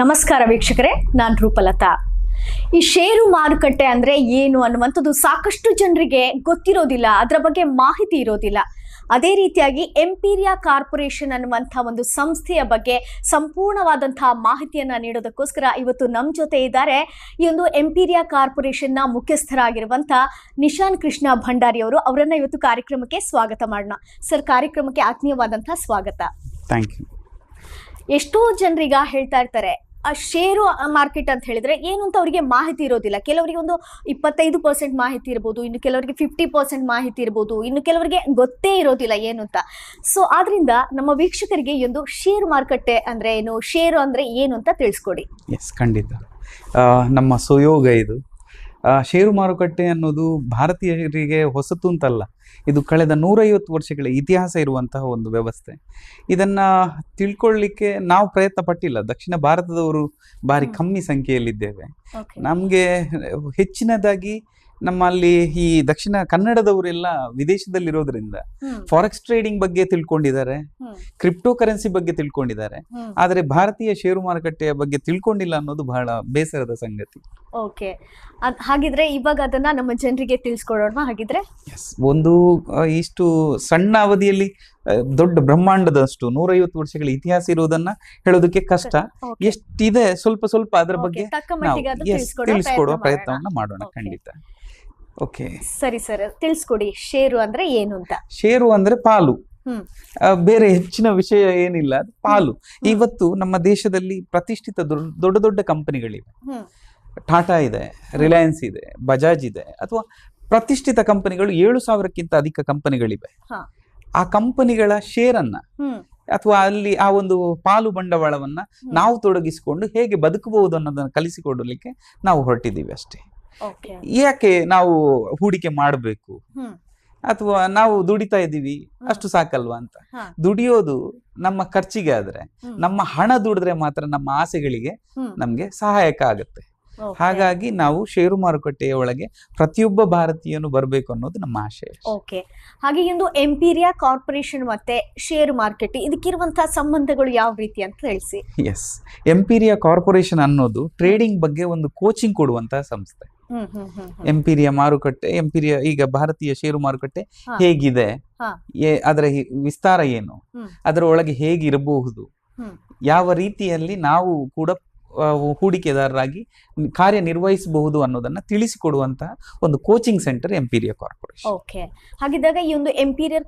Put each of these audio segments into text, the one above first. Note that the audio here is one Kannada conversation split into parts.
ನಮಸ್ಕಾರ ವೀಕ್ಷಕರೇ, ನಾನು ರೂಪಲತಾ. ಈ ಷೇರು ಮಾರುಕಟ್ಟೆ ಅಂದ್ರೆ ಏನು ಅನ್ನುವಂಥದ್ದು ಸಾಕಷ್ಟು ಜನರಿಗೆ ಗೊತ್ತಿರೋದಿಲ್ಲ, ಅದರ ಬಗ್ಗೆ ಮಾಹಿತಿ ಇರೋದಿಲ್ಲ. ಅದೇ ರೀತಿಯಾಗಿ ಎಂಪೀರಿಯಾ ಕಾರ್ಪೊರೇಷನ್ ಅನ್ನುವಂಥ ಒಂದು ಸಂಸ್ಥೆಯ ಬಗ್ಗೆ ಸಂಪೂರ್ಣವಾದಂತಹ ಮಾಹಿತಿಯನ್ನ ನೀಡೋದಕ್ಕೋಸ್ಕರ ಇವತ್ತು ನಮ್ಮ ಜೊತೆ ಇದ್ದಾರೆ ಈ ಒಂದು ಎಂಪೀರಿಯಾ ಕಾರ್ಪೊರೇಷನ್ನ ಮುಖ್ಯಸ್ಥರಾಗಿರುವಂಥ ನಿಶಾನ್ ಕೃಷ್ಣ ಭಂಡಾರಿ ಅವರು. ಅವರನ್ನ ಇವತ್ತು ಕಾರ್ಯಕ್ರಮಕ್ಕೆ ಸ್ವಾಗತ ಮಾಡೋಣ. ಸರ್, ಕಾರ್ಯಕ್ರಮಕ್ಕೆ ಆತ್ಮೀಯವಾದಂತಹ ಸ್ವಾಗತ. Thank you. ಎಷ್ಟೋ ಜನರೀಗ ಹೇಳ್ತಾ ಇರ್ತಾರೆ, ಆ ಷೇರು ಮಾರ್ಕೆಟ್ ಅಂತ ಹೇಳಿದ್ರೆ ಏನು ಅಂತ ಅವರಿಗೆ ಮಾಹಿತಿ ಇರೋದಿಲ್ಲ. ಕೆಲವರಿಗೆ ಒಂದು 25% ಮಾಹಿತಿ ಇರ್ಬೋದು, ಇನ್ನು ಕೆಲವರಿಗೆ 50% ಮಾಹಿತಿ ಇರ್ಬೋದು, ಇನ್ನು ಕೆಲವರಿಗೆ ಗೊತ್ತೇ ಇರೋದಿಲ್ಲ ಏನು ಅಂತ. ಸೊ ಆದ್ರಿಂದ ನಮ್ಮ ವೀಕ್ಷಕರಿಗೆ ಈ ಒಂದು ಷೇರು ಮಾರುಕಟ್ಟೆ ಅಂದ್ರೆ ಏನು, ಷೇರು ಅಂದ್ರೆ ಏನು ಅಂತ ತಿಳಿಸ್ಕೊಡಿ. ಎಸ್, ಖಂಡಿತ. ನಮ್ಮ ಸುಯೋಗ ಇದು. ಷೇರು ಮಾರುಕಟ್ಟೆ ಅನ್ನೋದು ಭಾರತೀಯರಿಗೆ ಹೊಸತು ಅಂತಲ್ಲ, ಇದು ಕಳೆದ 150 ವರ್ಷಗಳ ಇತಿಹಾಸ ಇರುವಂತಹ ಒಂದು ವ್ಯವಸ್ಥೆ. ಇದನ್ನು ತಿಳ್ಕೊಳ್ಳಿಕ್ಕೆ ನಾವು ಪ್ರಯತ್ನ ಪಟ್ಟಿಲ್ಲ. ದಕ್ಷಿಣ ಭಾರತದವರು ಭಾರಿ ಕಮ್ಮಿ ಸಂಖ್ಯೆಯಲ್ಲಿದ್ದೇವೆ. ನಮಗೆ ಹೆಚ್ಚಿನದಾಗಿ ನಮ್ಮಲ್ಲಿ ಈ ದಕ್ಷಿಣ ಕನ್ನಡದವರೆಲ್ಲ ವಿದೇಶದಲ್ಲಿರೋದ್ರಿಂದ ಫಾರೆಕ್ಸ್ ಟ್ರೇಡಿಂಗ್ ಬಗ್ಗೆ ತಿಳ್ಕೊಂಡಿದ್ದಾರೆ, ಕ್ರಿಪ್ಟೋ ಕರೆನ್ಸಿ ಬಗ್ಗೆ ತಿಳ್ಕೊಂಡಿದ್ದಾರೆ, ಆದರೆ ಭಾರತೀಯ ಷೇರು ಮಾರುಕಟ್ಟೆಯ ಬಗ್ಗೆ ತಿಳ್ಕೊಂಡಿಲ್ಲ ಅನ್ನೋದು ಬಹಳ ಬೇಸರದ ಸಂಗತಿ. ಓಕೆ, ಹಾಗಿದ್ರೆ ಇವಾಗ ಅದನ್ನ ನಮ್ಮ ಜನರಿಗೆ ತಿಳಿಸ್ಕೊಡೋಣ. ಹಾಗಿದ್ರೆ ಒಂದು ಇಷ್ಟು ಸಣ್ಣ ಅವಧಿಯಲ್ಲಿ ದೊಡ್ಡ ಬ್ರಹ್ಮಾಂಡದಷ್ಟು 150 ವರ್ಷಗಳ ಇತಿಹಾಸ ಇರುವುದನ್ನ ಹೇಳೋದಕ್ಕೆ ಕಷ್ಟ. ಎಷ್ಟಿದೆ ಸ್ವಲ್ಪ ಸ್ವಲ್ಪ ಅದರ ಬಗ್ಗೆ ತಿಳಿಸ್ಕೊಡುವ ಪ್ರಯತ್ನವನ್ನ ಮಾಡೋಣ. ಖಂಡಿತ. ಓಕೆ, ಸರಿ ಸರ್, ತಿಳಿಸ್ಕೊಡಿ. ಷೇರು ಅಂದ್ರೆ ಏನು ಅಂತ. ಷೇರು ಅಂದ್ರೆ ಪಾಲು, ಬೇರೆ ಹೆಚ್ಚಿನ ವಿಷಯ ಏನಿಲ್ಲ, ಅದು ಪಾಲು. ಇವತ್ತು ನಮ್ಮ ದೇಶದಲ್ಲಿ ಪ್ರತಿಷ್ಠಿತ ದೊಡ್ಡ ದೊಡ್ಡ ಕಂಪನಿಗಳಿವೆ. ಟಾಟಾ ಇದೆ, ರಿಲಯನ್ಸ್ ಇದೆ, ಬಜಾಜ್ ಇದೆ, ಅಥವಾ ಪ್ರತಿಷ್ಠಿತ ಕಂಪನಿಗಳು 7,000ಕ್ಕಿಂತ ಅಧಿಕ ಕಂಪನಿಗಳಿವೆ. ಆ ಕಂಪನಿಗಳ ಶೇರನ್ನ ಅಥವಾ ಅಲ್ಲಿ ಆ ಒಂದು ಪಾಲು ಬಂಡವಾಳವನ್ನ ನಾವು ತೊಡಗಿಸಿಕೊಂಡು ಹೇಗೆ ಬದುಕಬಹುದು ಅನ್ನೋದನ್ನ ಕಲಿಸಿಕೊಡಲಿಕ್ಕೆ ನಾವು ಹೊರಟಿದ್ದೀವಿ ಅಷ್ಟೇ. ಯಾಕೆ ನಾವು ಹೂಡಿಕೆ ಮಾಡಬೇಕು, ಅಥವಾ ನಾವು ದುಡಿತಾ ಇದ್ದೀವಿ ಅಷ್ಟು ಸಾಕಲ್ವಾ ಅಂತ. ದುಡಿಯೋದು ನಮ್ಮ ಖರ್ಚಿಗೆ ಆದ್ರೆ, ನಮ್ಮ ಹಣ ದುಡಿದ್ರೆ ಮಾತ್ರ ನಮ್ಮ ಆಸೆಗಳಿಗೆ ನಮ್ಗೆ ಸಹಾಯಕ ಆಗುತ್ತೆ. ಹಾಗಾಗಿ ನಾವು ಷೇರು ಮಾರುಕಟ್ಟೆಯ ಒಳಗೆ ಪ್ರತಿಯೊಬ್ಬ ಭಾರತೀಯನು ಬರಬೇಕು ಅನ್ನೋದು ನಮ್ಮ ಆಶಯ. ಓಕೆ, ಹಾಗೆ ಒಂದು ಎಂಪೀರಿಯಾ ಕಾರ್ಪೊರೇಷನ್ ಮತ್ತೆ ಷೇರು ಮಾರ್ಕೆಟ್ ಇದಕ್ಕಿರುವಂತಹ ಸಂಬಂಧಗಳು ಯಾವ ರೀತಿ ಅಂತ ತಿಳಿಸಿ. ಎಸ್, ಎಂಪೀರಿಯಾ ಕಾರ್ಪೊರೇಷನ್ ಅನ್ನೋದು ಟ್ರೇಡಿಂಗ್ ಬಗ್ಗೆ ಒಂದು ಕೋಚಿಂಗ್ ಕೊಡುವಂತಹ ಸಂಸ್ಥೆ. ಎಂಪೀರಿಯಾ ಮಾರುಕಟ್ಟೆ, ಎಂಪೀರಿಯಾ ಈಗ ಭಾರತೀಯ ಷೇರು ಮಾರುಕಟ್ಟೆ ಹೇಗಿದೆ, ಅದರ ವಿಸ್ತಾರ ಏನು, ಅದರ ಒಳಗೆ ಹೇಗಿರಬಹುದು, ಯಾವ ರೀತಿಯಲ್ಲಿ ನಾವು ಕೂಡ ಹೂಡಿಕೆದಾರರಾಗಿ ಕಾರ್ಯನಿರ್ವಹಿಸಬಹುದು ಅನ್ನೋದನ್ನ ತಿಳಿಸಿಕೊಡುವಂತಹ ಒಂದು coaching centre Empiria corporation. Okay, ಹಾಗಿದ್ದಾಗ ಈ ಒಂದು ಎಂಪೀರಿಯಾ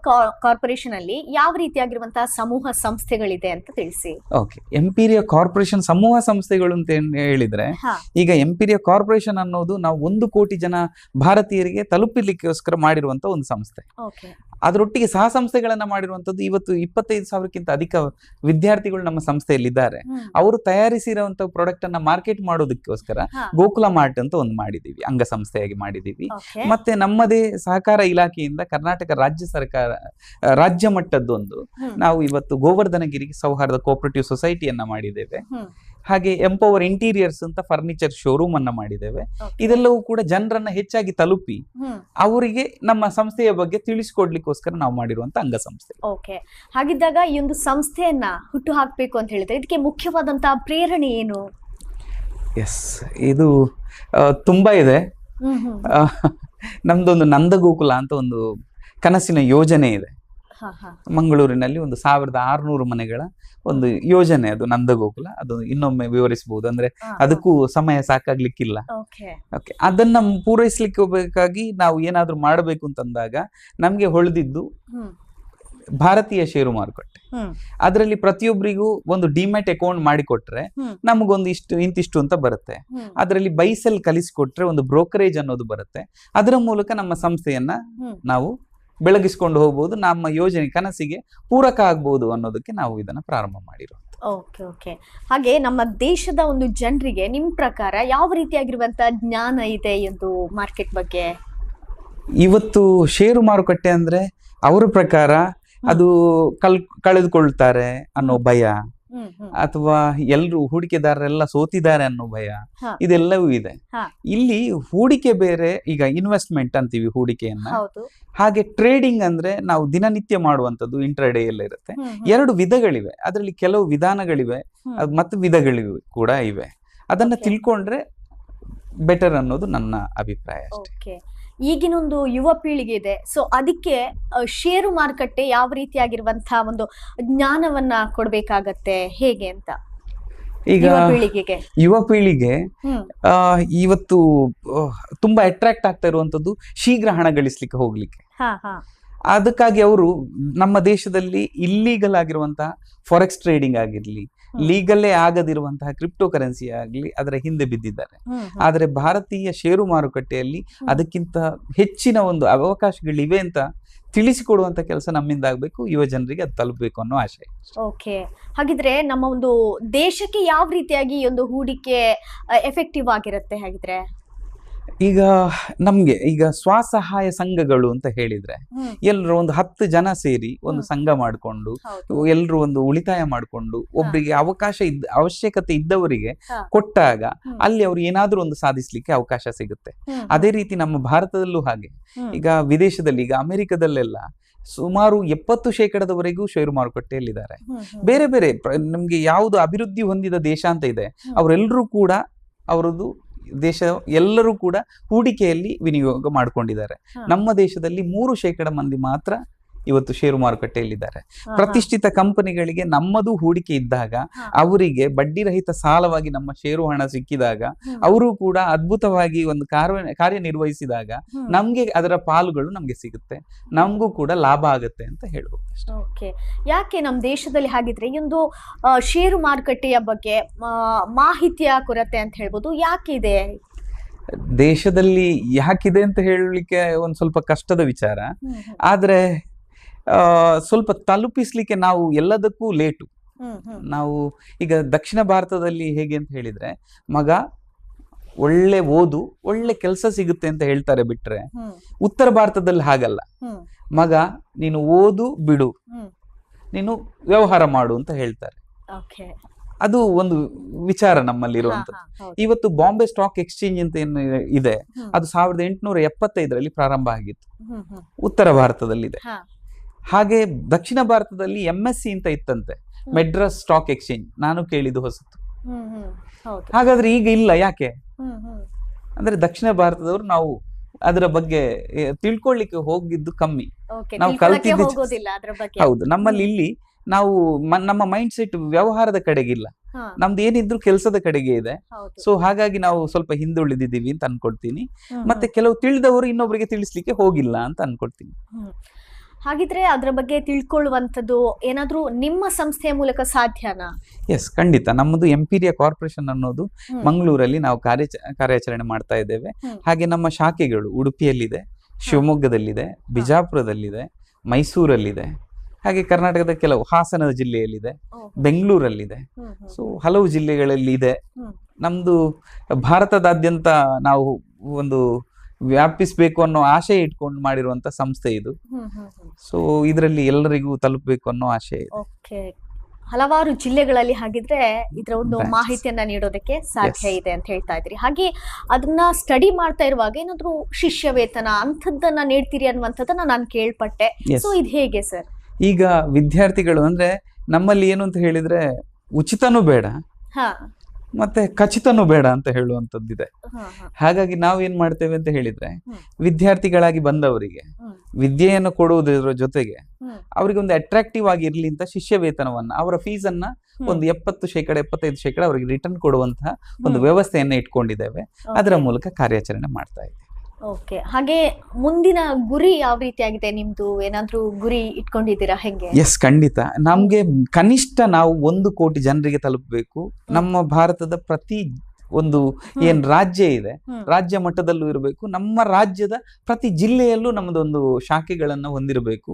ಕಾರ್ಪೊರೇಷನ್ ಅಲ್ಲಿ ಯಾವ ರೀತಿಯಾಗಿರುವಂತಹ ಸಮೂಹ ಸಂಸ್ಥೆಗಳಿದೆ ಅಂತ ತಿಳಿಸಿ. ಓಕೆ, ಎಂಪೀರಿಯಾ ಕಾರ್ಪೊರೇಷನ್ ಸಮೂಹ ಸಂಸ್ಥೆಗಳು ಅಂತ ಹೇಳಿದ್ರೆ, ಈಗ ಎಂಪೀರಿಯಾ ಕಾರ್ಪೊರೇಷನ್ ಅನ್ನೋದು ನಾವು 1 ಕೋಟಿ ಜನ ಭಾರತೀಯರಿಗೆ ತಲುಪಲಿಕ್ಕೋಸ್ಕರ ಮಾಡಿರುವಂತ ಒಂದು ಸಂಸ್ಥೆ. ಅದರೊಟ್ಟಿಗೆ ಸಹ ಸಂಸ್ಥೆಗಳನ್ನ ಮಾಡಿರುವಂತದ್ದು. ಇವತ್ತು 25,000ಕ್ಕಿಂತ ಅಧಿಕ ವಿದ್ಯಾರ್ಥಿಗಳು ನಮ್ಮ ಸಂಸ್ಥೆಯಲ್ಲಿದ್ದಾರೆ. ಅವರು ತಯಾರಿಸಿರುವಂತ ಪ್ರಾಡಕ್ಟ್ ಅನ್ನ ಮಾರ್ಕೆಟ್ ಮಾಡೋದಕ್ಕೋಸ್ಕರ ಗೋಕುಲ ಮಾರ್ಟ್ ಅಂತ ಒಂದು ಮಾಡಿದೀವಿ, ಅಂಗಸಂಸ್ಥೆಯಾಗಿ ಮಾಡಿದೀವಿ. ಮತ್ತೆ ನಮ್ಮದೇ ಸಹಕಾರ ಇಲಾಖೆಯಿಂದ ಕರ್ನಾಟಕ ರಾಜ್ಯ ಸರ್ಕಾರ ರಾಜ್ಯ ಮಟ್ಟದ್ದೊಂದು ನಾವು ಇವತ್ತು ಗೋವರ್ಧನಗಿರಿ ಸೌಹಾರ್ದ ಕೋಆಪರೇಟಿವ್ ಸೊಸೈಟಿಯನ್ನ ಮಾಡಿದ್ದೇವೆ. ಹಾಗೆ ಎಂಪವರ್ ಇಂಟೀರಿಯರ್ಸ್ ಅಂತ ಫರ್ನಿಚರ್ ಶೋರೂಮ್ ಅನ್ನ ಮಾಡಿದ್ದೇವೆ. ಇದೆಲ್ಲವೂ ಕೂಡ ಜನರನ್ನ ಹೆಚ್ಚಾಗಿ ತಲುಪಿ ಅವರಿಗೆ ನಮ್ಮ ಸಂಸ್ಥೆಯ ಬಗ್ಗೆ ತಿಳಿಸಿಕೊಡ್ಲಿಕ್ಕೋಸ್ಕರ ನಾವು ಮಾಡಿರುವಂತ ಅಂಗಸಂಸ್ಥೆ. ಓಕೆ, ಹಾಗಿದ್ದಾಗ ಈ ಒಂದು ಸಂಸ್ಥೆಯನ್ನ ಹುಟ್ಟು ಹಾಕ್ಬೇಕು ಅಂತ ಹೇಳಿದ್ರೆ ಇದಕ್ಕೆ ಮುಖ್ಯವಾದಂತಹ ಪ್ರೇರಣೆ ಏನು? ಎಸ್, ಇದು ತುಂಬಾ ಇದೆ. ನಮ್ದೊಂದು ನಂದಗೋಕುಲ ಅಂತ ಒಂದು ಕನಸಿನ ಯೋಜನೆ ಇದೆ. ಮಂಗಳೂರಿನಲ್ಲಿ ಒಂದು 1,600 ಮನೆಗಳ ಒಂದು ಯೋಜನೆ, ಅದು ನಂದಗೋಕುಲ. ಅದು ಇನ್ನೊಮ್ಮೆ ವಿವರಿಸಬಹುದು, ಅಂದ್ರೆ ಅದಕ್ಕೂ ಸಮಯ ಸಾಕಾಗ್ಲಿಕ್ಕಿಲ್ಲ. ಅದನ್ನ ಪೂರೈಸ್ಲಿಕ್ಕೆ ಹೋಗಬೇಕಾಗಿ ನಾವು ಏನಾದ್ರೂ ಮಾಡಬೇಕು ಅಂತಂದಾಗ ನಮ್ಗೆ ಹೊಳೆದಿದ್ದು ಭಾರತೀಯ ಷೇರು ಮಾರುಕಟ್ಟೆ. ಅದರಲ್ಲಿ ಪ್ರತಿಯೊಬ್ಬರಿಗೂ ಒಂದು ಡಿಮ್ಯಾಟ್ ಅಕೌಂಟ್ ಮಾಡಿಕೊಟ್ರೆ ನಮಗೊಂದು ಇಂತಿಷ್ಟು ಅಂತ ಬರುತ್ತೆ. ಅದರಲ್ಲಿ ಬೈಸೆಲ್ ಕಲಿಸಿಕೊಟ್ರೆ ಒಂದು ಬ್ರೋಕರೇಜ್ ಅನ್ನೋದು ಬರುತ್ತೆ. ಅದರ ಮೂಲಕ ನಮ್ಮ ಸಂಸ್ಥೆಯನ್ನ ನಾವು ಬೆಳಗಿಸ್ಕೊಂಡು ಹೋಗ್ಬೋದು, ನಮ್ಮ ಯೋಜನೆ ಕನಸಿಗೆ ಪೂರಕ ಆಗ್ಬಹುದು ಅನ್ನೋದಕ್ಕೆ ನಾವು ಇದನ್ನ ಪ್ರಾರಂಭ ಮಾಡಿರೋದು. ಓಕೆ ಓಕೆ, ಹಾಗೆ ನಮ್ಮ ದೇಶದ ಒಂದು ಜನರಿಗೆ ನಿಮ್ಮ ಪ್ರಕಾರ ಯಾವ ರೀತಿಯಾಗಿರುವಂತಹ ಜ್ಞಾನ ಇದೆ ಎಂದು ಮಾರ್ಕೆಟ್ ಬಗ್ಗೆ? ಇವತ್ತು ಷೇರು ಮಾರುಕಟ್ಟೆ ಅಂದ್ರೆ ಅವರ ಪ್ರಕಾರ ಅದು ಕಳೆದುಕೊಳ್ತಾರೆ ಅನ್ನೋ ಭಯ, ಅಥವಾ ಎಲ್ರು ಹೂಡಿಕೆದಾರರೆಲ್ಲ ಸೋತಿದ್ದಾರೆ ಅನ್ನೋ ಭಯ, ಹಾ. ಇದೆಲ್ಲವೂ ಇದೆ. ಹಾ. ಇಲ್ಲಿ ಹೂಡಿಕೆ ಬೇರೆ, ಈಗ ಇನ್ವೆಸ್ಟ್ಮೆಂಟ್ ಅಂತೀವಿ ಹೂಡಿಕೆಯನ್ನ, ಹೌದು. ಹಾಗೆ ಟ್ರೇಡಿಂಗ್ ಅಂದ್ರೆ ನಾವು ದಿನನಿತ್ಯ ಮಾಡುವಂತದ್ದು ಇಂಟ್ರಾಡೇ ಎಲ್ಲ ಇರುತ್ತೆ. ಎರಡು ವಿಧಗಳಿವೆ, ಅದರಲ್ಲಿ ಕೆಲವು ವಿಧಾನಗಳಿವೆ ಮತ್ತು ವಿಧಗಳಿವೆ ಕೂಡ ಇವೆ. ಅದನ್ನ Okay. ತಿಳ್ಕೊಂಡ್ರೆ ಬೆಟರ್ ಅನ್ನೋದು ನನ್ನ ಅಭಿಪ್ರಾಯ ಅಷ್ಟೇ. ಓಕೆ, ಈಗಿನೊಂದು ಯುವ ಪೀಳಿಗೆ ಇದೆ, ಸೊ ಅದಕ್ಕೆ ಷೇರು ಮಾರುಕಟ್ಟೆ ಯಾವ ರೀತಿಯಾಗಿರುವಂತಹ ಒಂದು ಜ್ಞಾನವನ್ನ ಕೊಡ್ಬೇಕಾಗತ್ತೆ, ಹೇಗೆ ಅಂತ ಈಗ ಯುವ ಪೀಳಿಗೆಗೆ? ಯುವ ಪೀಳಿಗೆ ಹ್ಮ್ ಇವತ್ತು ತುಂಬಾ ಅಟ್ರಾಕ್ಟ್ ಆಗ್ತಾ ಇರುವಂತದ್ದು ಶೀಘ್ರ ಹಣ ಗಳಿಸ್ಲಿಕ್ಕೆ ಹೋಗ್ಲಿಕ್ಕೆ. ಹಾ ಹಾ ಅದಕ್ಕಾಗಿ ಅವರು ನಮ್ಮ ದೇಶದಲ್ಲಿ ಇಲ್ಲೀಗಲ್ ಆಗಿರುವಂತಹ ಫಾರೆಕ್ಸ್ ಟ್ರೇಡಿಂಗ್ ಆಗಿರ್ಲಿ, ಲೀಗಲ್ಲೇ ಆಗದಿರುವಂತಹ ಕ್ರಿಪ್ಟೋ ಕರೆನ್ಸಿ ಆಗಲಿ ಅದರ ಹಿಂದೆ ಬಿದ್ದಿದ್ದಾರೆ. ಆದರೆ ಭಾರತೀಯ ಷೇರು ಮಾರುಕಟ್ಟೆಯಲ್ಲಿ ಅದಕ್ಕಿಂತ ಹೆಚ್ಚಿನ ಒಂದು ಅವಕಾಶಗಳಿವೆ ಅಂತ ತಿಳಿಸಿಕೊಡುವಂತ ಕೆಲಸ ನಮ್ಮಿಂದ ಆಗ್ಬೇಕು, ಯುವ ಜನರಿಗೆ ಅದು ತಲುಪಬೇಕು ಅನ್ನೋ ಆಶಯ. ಓಕೆ, ಹಾಗಿದ್ರೆ ನಮ್ಮ ಒಂದು ದೇಶಕ್ಕೆ ಯಾವ ರೀತಿಯಾಗಿ ಈ ಒಂದು ಹೂಡಿಕೆ ಎಫೆಕ್ಟಿವ್ ಆಗಿರುತ್ತೆ ಹಾಗಿದ್ರೆ? ಈಗ ನಮ್ಗೆ ಈಗ ಸ್ವಸಹಾಯ ಸಂಘಗಳು ಅಂತ ಹೇಳಿದ್ರೆ, ಎಲ್ರು ಒಂದು 10 ಜನ ಸೇರಿ ಒಂದು ಸಂಘ ಮಾಡಿಕೊಂಡು ಎಲ್ರು ಒಂದು ಉಳಿತಾಯ ಮಾಡಿಕೊಂಡು ಒಬ್ಬರಿಗೆ ಅವಶ್ಯಕತೆ ಇದ್ದವರಿಗೆ ಕೊಟ್ಟಾಗ ಅಲ್ಲಿ ಅವ್ರು ಏನಾದ್ರೂ ಒಂದು ಸಾಧಿಸ್ಲಿಕ್ಕೆ ಅವಕಾಶ ಸಿಗುತ್ತೆ. ಅದೇ ರೀತಿ ನಮ್ಮ ಭಾರತದಲ್ಲೂ ಹಾಗೆ. ಈಗ ವಿದೇಶದಲ್ಲಿ, ಈಗ ಅಮೆರಿಕದಲ್ಲೆಲ್ಲ ಸುಮಾರು 70% ಷೇರು ಮಾರುಕಟ್ಟೆಯಲ್ಲಿದ್ದಾರೆ. ಬೇರೆ ಬೇರೆ ನಮ್ಗೆ ಯಾವುದು ಅಭಿವೃದ್ಧಿ ಹೊಂದಿದ ದೇಶ ಅಂತ ಇದೆ, ಅವರೆಲ್ಲರೂ ಕೂಡ ಅವರದ್ದು ದೇಶ ಎಲ್ಲರೂ ಕೂಡ ಹೂಡಿಕೆಯಲ್ಲಿ ವಿನಿಯೋಗ ಮಾಡಿಕೊಂಡಿದ್ದಾರೆ. ನಮ್ಮ ದೇಶದಲ್ಲಿ 3% ಮಂದಿ ಮಾತ್ರ ಇವತ್ತು ಷೇರು ಮಾರುಕಟ್ಟೆಯಲ್ಲಿದ್ದಾರೆ. ಪ್ರತಿಷ್ಠಿತ ಕಂಪನಿಗಳಿಗೆ ನಮ್ಮದು ಹೂಡಿಕೆ ಇದ್ದಾಗ ಅವರಿಗೆ ಬಡ್ಡಿ ರಹಿತ ಸಾಲವಾಗಿ ನಮ್ಮ ಷೇರು ಹಣ ಸಿಕ್ಕಿದಾಗ ಅವರು ಕೂಡ ಅದ್ಭುತವಾಗಿ ಒಂದು ಕಾರ್ಯನಿರ್ವಹಿಸಿದಾಗ ನಮ್ಗೆ ಅದರ ಪಾಲುಗಳು ನಮ್ಗೆ ಸಿಗುತ್ತೆ, ನಮಗೂ ಕೂಡ ಲಾಭ ಆಗುತ್ತೆ ಅಂತ ಹೇಳ್ಬೋದು. ಓಕೆ, ಯಾಕೆ ನಮ್ಮ ದೇಶದಲ್ಲಿ ಹಾಗಿದ್ರೆ ಈ ಒಂದು ಷೇರು ಮಾರುಕಟ್ಟೆಯ ಬಗ್ಗೆ ಮಾಹಿತಿಯ ಕೊರತೆ ಅಂತ ಹೇಳ್ಬೋದು, ಯಾಕಿದೆ? ದೇಶದಲ್ಲಿ ಯಾಕಿದೆ ಅಂತ ಹೇಳಲಿಕ್ಕೆ ಒಂದ್ ಸ್ವಲ್ಪ ಕಷ್ಟದ ವಿಚಾರ. ಆದ್ರೆ ಸ್ವಲ್ಪ ತಲುಪಿಸ್ಲಿಕ್ಕೆ ನಾವು ಎಲ್ಲದಕ್ಕೂ ಲೇಟು. ನಾವು ಈಗ ದಕ್ಷಿಣ ಭಾರತದಲ್ಲಿ ಹೇಗೆ ಅಂತ ಹೇಳಿದ್ರೆ, ಮಗ ಒಳ್ಳೆ ಓದು ಒಳ್ಳೆ ಕೆಲಸ ಸಿಗುತ್ತೆ ಅಂತ ಹೇಳ್ತಾರೆ ಬಿಟ್ರೆ, ಉತ್ತರ ಭಾರತದಲ್ಲಿ ಹಾಗಲ್ಲ. ಮಗ ನೀನು ಓದು ಬಿಡು, ನೀನು ವ್ಯವಹಾರ ಮಾಡು ಅಂತ ಹೇಳ್ತಾರೆ. ಅದು ಒಂದು ವಿಚಾರ ನಮ್ಮಲ್ಲಿರುವಂತದ್ದು. ಇವತ್ತು ಬಾಂಬೆ ಸ್ಟಾಕ್ ಎಕ್ಸ್ಚೇಂಜ್ ಅಂತ ಏನು ಇದೆ, ಅದು 1875 ಪ್ರಾರಂಭ ಆಗಿತ್ತು, ಉತ್ತರ ಭಾರತದಲ್ಲಿದೆ. ಹಾಗೆ ದಕ್ಷಿಣ ಭಾರತದಲ್ಲಿ MSC ಅಂತ ಇತ್ತಂತೆ, ಮೆಡ್ರಾಸ್ ಸ್ಟಾಕ್ ಎಕ್ಸ್ಚೇಂಜ್, ನಾನು ಕೇಳಿದ್ದು ಹೊಸತು. ಹಾಗಾದ್ರೆ ಈಗ ಇಲ್ಲ, ಯಾಕೆ ಅಂದ್ರೆ ದಕ್ಷಿಣ ಭಾರತದವರು ನಾವು ಅದರ ಬಗ್ಗೆ ತಿಳ್ಕೊಳ್ಳಿಕ್ಕೆ ಹೋಗಿದ್ದು ಕಮ್ಮಿ, ನಾವು ಕಲ್ತಿದ್ದು. ಹೌದು, ನಮ್ಮಲ್ಲಿ ಇಲ್ಲಿ ನಾವು ನಮ್ಮ ಮೈಂಡ್ ಸೆಟ್ ವ್ಯವಹಾರದ ಕಡೆಗಿಲ್ಲ, ನಮ್ದು ಏನಿದ್ರು ಕೆಲಸದ ಕಡೆಗೆ ಇದೆ. ಸೊ ಹಾಗಾಗಿ ನಾವು ಸ್ವಲ್ಪ ಹಿಂದುಳಿದಿದ್ದೀವಿ ಅಂತ ಅನ್ಕೊಳ್ತೀನಿ. ಮತ್ತೆ ಕೆಲವು ತಿಳಿದವರು ಇನ್ನೊಬ್ಬರಿಗೆ ತಿಳಿಸ್ಲಿಕ್ಕೆ ಹೋಗಿಲ್ಲ ಅಂತ ಅನ್ಕೊಳ್ತೀನಿ. ಹಾಗಿದ್ರೆ ಅದ್ರ ಬಗ್ಗೆ ತಿಳ್ಕೊಳ್ಳುವಂಥದ್ದು ಏನಾದ್ರೂ ನಿಮ್ಮ ಸಂಸ್ಥೆಯ ಮೂಲಕ ಸಾಧ್ಯನಾ? ಎಸ್, ಖಂಡಿತ. ನಮ್ಮದು ಎಂಪೀರಿಯಾ ಕಾರ್ಪೊರೇಷನ್ ಅನ್ನೋದು ಮಂಗಳೂರಲ್ಲಿ ನಾವು ಕಾರ್ಯಾಚರಣೆ ಮಾಡ್ತಾ ಇದ್ದೇವೆ. ಹಾಗೆ ನಮ್ಮ ಶಾಖೆಗಳು ಉಡುಪಿಯಲ್ಲಿದೆ, ಶಿವಮೊಗ್ಗದಲ್ಲಿದೆ, ಬಿಜಾಪುರದಲ್ಲಿದೆ, ಮೈಸೂರಲ್ಲಿದೆ, ಹಾಗೆ ಕರ್ನಾಟಕದ ಕೆಲವು ಹಾಸನ ಜಿಲ್ಲೆಯಲ್ಲಿದೆ, ಬೆಂಗಳೂರಲ್ಲಿದೆ. ಸೊ ಹಲವು ಜಿಲ್ಲೆಗಳಲ್ಲಿ ಇದೆ. ನಮ್ದು ಭಾರತದಾದ್ಯಂತ ನಾವು ಒಂದು ವ್ಯಾಪಿಸಬೇಕು ಅನ್ನೋ ಆಶೆ ಇಟ್ಕೊಂಡು ಮಾಡಿರುವಂತ ಸಂಸ್ಥೆ ಇದು. ಸೊ ಇದರಲ್ಲಿ ಎಲ್ಲರಿಗೂ ತಲುಪಬೇಕು ಅನ್ನೋ ಆಶೆ ಇದೆ. ಓಕೆ, ಹಲವಾರು ಜಿಲ್ಲೆಗಳಲ್ಲಿ ಹಾಗಿದ್ರೆ ಇದರ ಒಂದು ಮಾಹಿತಿಯನ್ನ ನೀಡೋದಕ್ಕೆ ಸಾಧ್ಯ ಇದೆ ಅಂತ ಹೇಳ್ತಾ ಇದ್ರಿ. ಹಾಗೆ ಅದನ್ನ ಸ್ಟಡಿ ಮಾಡ್ತಾ ಇರುವಾಗ ಏನಾದ್ರು ಶಿಷ್ಯ ವೇತನ ಅಂಥದ್ದನ್ನ ನೀಡ್ತೀರಿ ಅನ್ನುವಂಥದ್ದನ್ನ ನಾನು ಕೇಳ್ಪಟ್ಟೆ. ಸೊ ಇದು ಹೇಗೆ ಸರ್? ಈಗ ವಿದ್ಯಾರ್ಥಿಗಳು ಅಂದ್ರೆ ನಮ್ಮಲ್ಲಿ ಏನು ಅಂತ ಹೇಳಿದ್ರೆ, ಉಚಿತನೂ ಬೇಡ ಮತ್ತೆ ಖಚಿತನೂ ಬೇಡ ಅಂತ ಹೇಳುವಂತದ್ದಿದೆ. ಹಾಗಾಗಿ ನಾವು ಏನ್ ಮಾಡ್ತೇವೆ ಅಂತ ಹೇಳಿದ್ರೆ, ವಿದ್ಯಾರ್ಥಿಗಳಾಗಿ ಬಂದವರಿಗೆ ವಿದ್ಯೆಯನ್ನು ಕೊಡುವುದರ ಜೊತೆಗೆ ಅವರಿಗೆ ಒಂದು ಅಟ್ರಾಕ್ಟಿವ್ ಆಗಿ ಇರ್ಲಿ ಅಂತ ಶಿಷ್ಯ ವೇತನವನ್ನ, ಅವರ ಫೀಸ್ ಅನ್ನ ಒಂದು 70%, 75% ಅವರಿಗೆ ರಿಟರ್ನ್ ಕೊಡುವಂತಹ ಒಂದು ವ್ಯವಸ್ಥೆಯನ್ನ ಇಟ್ಕೊಂಡಿದ್ದೇವೆ. ಅದರ ಮೂಲಕ ಕಾರ್ಯಾಚರಣೆ ಮಾಡ್ತಾ ಇದ್ದೇವೆ. ಓಕೆ, ಹಾಗೆ ಮುಂದಿನ ಗುರಿ ಯಾವ ರೀತಿಯಾಗಿದೆ ನಿಮ್ದು? ಏನಾದ್ರೂ ಗುರಿ ಇಟ್ಕೊಂಡಿದ್ದೀರಾ ಹೆಂಗೆ? ಎಸ್, ಖಂಡಿತ. ನಮ್ಗೆ ಕನಿಷ್ಠ ನಾವು 1 ಕೋಟಿ ಜನರಿಗೆ ತಲುಪಬೇಕು. ನಮ್ಮ ಭಾರತದ ಪ್ರತಿ ಒಂದು ಏನ್ ರಾಜ್ಯ ಇದೆ, ರಾಜ್ಯ ಮಟ್ಟದಲ್ಲೂ ಇರಬೇಕು. ನಮ್ಮ ರಾಜ್ಯದ ಪ್ರತಿ ಜಿಲ್ಲೆಯಲ್ಲೂ ನಮ್ಮದೊಂದು ಶಾಖೆಗಳನ್ನ ಹೊಂದಿರಬೇಕು.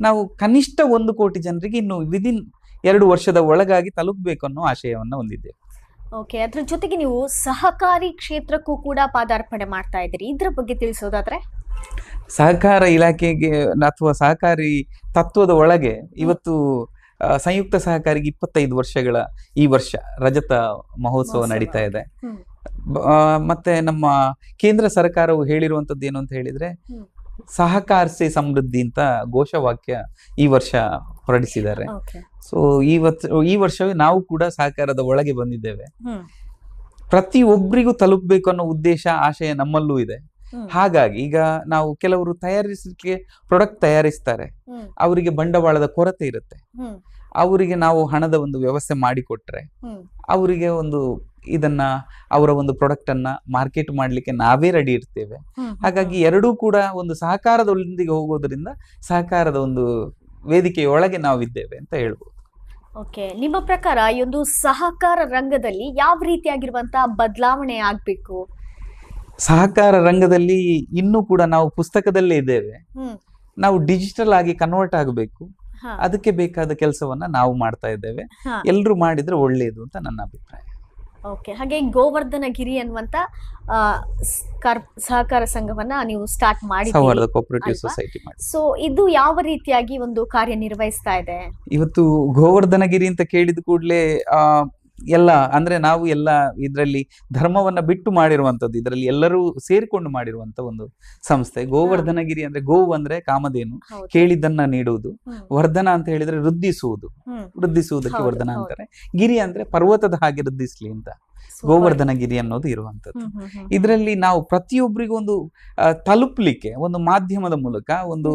ನಾವು ಕನಿಷ್ಠ 1 ಕೋಟಿ ಜನರಿಗೆ ಇನ್ನು ವಿದಿನ್ 2 ವರ್ಷದ ಒಳಗಾಗಿ ತಲುಪಬೇಕು ಅನ್ನೋ ಆಶಯವನ್ನ ಹೊಂದಿದ್ದೇವೆ. ಓಕೆ, ಅದ್ರ ಜೊತೆಗೆ ನೀವು ಸಹಕಾರಿ ಕ್ಷೇತ್ರಕ್ಕೂ ಕೂಡ ಪಾದಾರ್ಪಣೆ ಮಾಡ್ತಾ ಇದ್ದೀರಿ, ಇದ್ರ ಬಗ್ಗೆ ತಿಳಿಸೋದಾದ್ರೆ? ಸಹಕಾರ ಇಲಾಖೆಗೆ ಅಥವಾ ಸಹಕಾರಿ ತತ್ವದ ಒಳಗೆ ಇವತ್ತು ಸಂಯುಕ್ತ ಸಹಕಾರಿಗೆ 25 ವರ್ಷಗಳ ಈ ವರ್ಷ ರಜತ ಮಹೋತ್ಸವ ನಡೀತಾ ಇದೆ. ಮತ್ತೆ ನಮ್ಮ ಕೇಂದ್ರ ಸರ್ಕಾರವು ಹೇಳಿರುವಂತದ್ದು ಏನು ಅಂತ ಹೇಳಿದ್ರೆ, ಸಹಕಾರ ಸೇ ಸಮೃದ್ಧಿ ಅಂತ ಘೋಷವಾಕ್ಯ ಈ ವರ್ಷ ಹೊರಡಿಸಿದ್ದಾರೆ. ಸೊ ಈ ವರ್ಷವೇ ನಾವು ಕೂಡ ಸಹಕಾರದ ಒಳಗೆ ಬಂದಿದ್ದೇವೆ. ಪ್ರತಿ ಒಬ್ಬರಿಗೂ ತಲುಪಬೇಕು ಅನ್ನೋ ಉದ್ದೇಶ, ಆಶಯ ನಮ್ಮಲ್ಲೂ ಇದೆ. ಹಾಗಾಗಿ ಈಗ ನಾವು ಕೆಲವರು ತಯಾರಿಸಲಿಕ್ಕೆ ಪ್ರಾಡಕ್ಟ್ ತಯಾರಿಸ್ತಾರೆ, ಅವರಿಗೆ ಬಂಡವಾಳದ ಕೊರತೆ ಇರುತ್ತೆ. ಅವರಿಗೆ ನಾವು ಹಣದ ಒಂದು ವ್ಯವಸ್ಥೆ ಮಾಡಿಕೊಟ್ರೆ ಅವರಿಗೆ ಇದನ್ನ ಅವರ ಒಂದು ಪ್ರಾಡಕ್ಟ್ ಅನ್ನ ಮಾರ್ಕೆಟ್ ಮಾಡ್ಲಿಕ್ಕೆ ನಾವೇ ರೆಡಿ ಇರ್ತೇವೆ. ಹಾಗಾಗಿ ಎರಡೂ ಕೂಡ ಒಂದು ಸಹಕಾರದೊಂದಿಗೆ ಹೋಗೋದ್ರಿಂದ ಸಹಕಾರದ ಒಂದು ವೇದಿಕೆಯೊಳಗೆ ನಾವಿದ್ದೇವೆ ಅಂತ ಹೇಳ್ಬೋದು. ಓಕೆ, ನಿಮ್ಮ ಪ್ರಕಾರ ಈ ಒಂದು ಸಹಕಾರ ರಂಗದಲ್ಲಿ ಯಾವ ರೀತಿಯಾಗಿರುವಂತಹ ಬದಲಾವಣೆ ಆಗ್ಬೇಕು? ಸಹಕಾರ ರಂಗದಲ್ಲಿ ಇನ್ನೂ ಕೂಡ ನಾವು ಪುಸ್ತಕದಲ್ಲೇ ಇದ್ದೇವೆ. ನಾವು ಡಿಜಿಟಲ್ ಆಗಿ ಕನ್ವರ್ಟ್ ಆಗಬೇಕು. ಅದಕ್ಕೆ ಬೇಕಾದ ಕೆಲಸವನ್ನ ನಾವು ಮಾಡ್ತಾ ಇದ್ದೇವೆ. ಎಲ್ರು ಮಾಡಿದ್ರೆ ಒಳ್ಳೆಯದು ಅಂತ ನನ್ನ ಅಭಿಪ್ರಾಯ. ಓಕೆ, ಹಾಗೆ ಗೋವರ್ಧನ ಗಿರಿ ಅನ್ನುವಂತ ಸಹಕಾರ ಸಂಘವನ್ನ ನೀವು ಸ್ಟಾರ್ಟ್ ಮಾಡಿದ್ದೀರಿ, ಕೋಆಪರೇಟಿವ್ ಸೊಸೈಟಿ ಮಾಡಿ. ಸೊ ಇದು ಯಾವ ರೀತಿಯಾಗಿ ಒಂದು ಕಾರ್ಯನಿರ್ವಹಿಸ್ತಾ ಇದೆ? ಇವತ್ತು ಗೋವರ್ಧನಗಿರಿ ಅಂತ ಕೇಳಿದ ಕೂಡಲೇ ಎಲ್ಲ ಅಂದ್ರೆ ನಾವು ಎಲ್ಲ ಇದರಲ್ಲಿ ಧರ್ಮವನ್ನ ಬಿಟ್ಟು ಮಾಡಿರುವಂತದ್ದು, ಇದರಲ್ಲಿ ಎಲ್ಲರೂ ಸೇರಿಕೊಂಡು ಮಾಡಿರುವಂತ ಒಂದು ಸಂಸ್ಥೆ. ಗೋವರ್ಧನಗಿರಿ ಅಂದ್ರೆ ಗೋವು ಅಂದ್ರೆ ಕಾಮಧೇನು, ಕೇಳಿದ್ದನ್ನ ನೀಡುವುದು. ವರ್ಧನ ಅಂತ ಹೇಳಿದ್ರೆ ವೃದ್ಧಿಸುವುದಕ್ಕೆ ವರ್ಧನ ಅಂತಾರೆ. ಗಿರಿ ಅಂದ್ರೆ ಪರ್ವತದ ಹಾಗೆ ವೃದ್ಧಿಸ್ಲಿ ಅಂತ ಗೋವರ್ಧನಗಿರಿ ಅನ್ನೋದು ಇರುವಂತದ್ದು. ಇದರಲ್ಲಿ ನಾವು ಪ್ರತಿಯೊಬ್ಬರಿಗೂ ಒಂದು ತಲುಪಲಿಕ್ಕೆ ಒಂದು ಮಾಧ್ಯಮದ ಮೂಲಕ ಒಂದು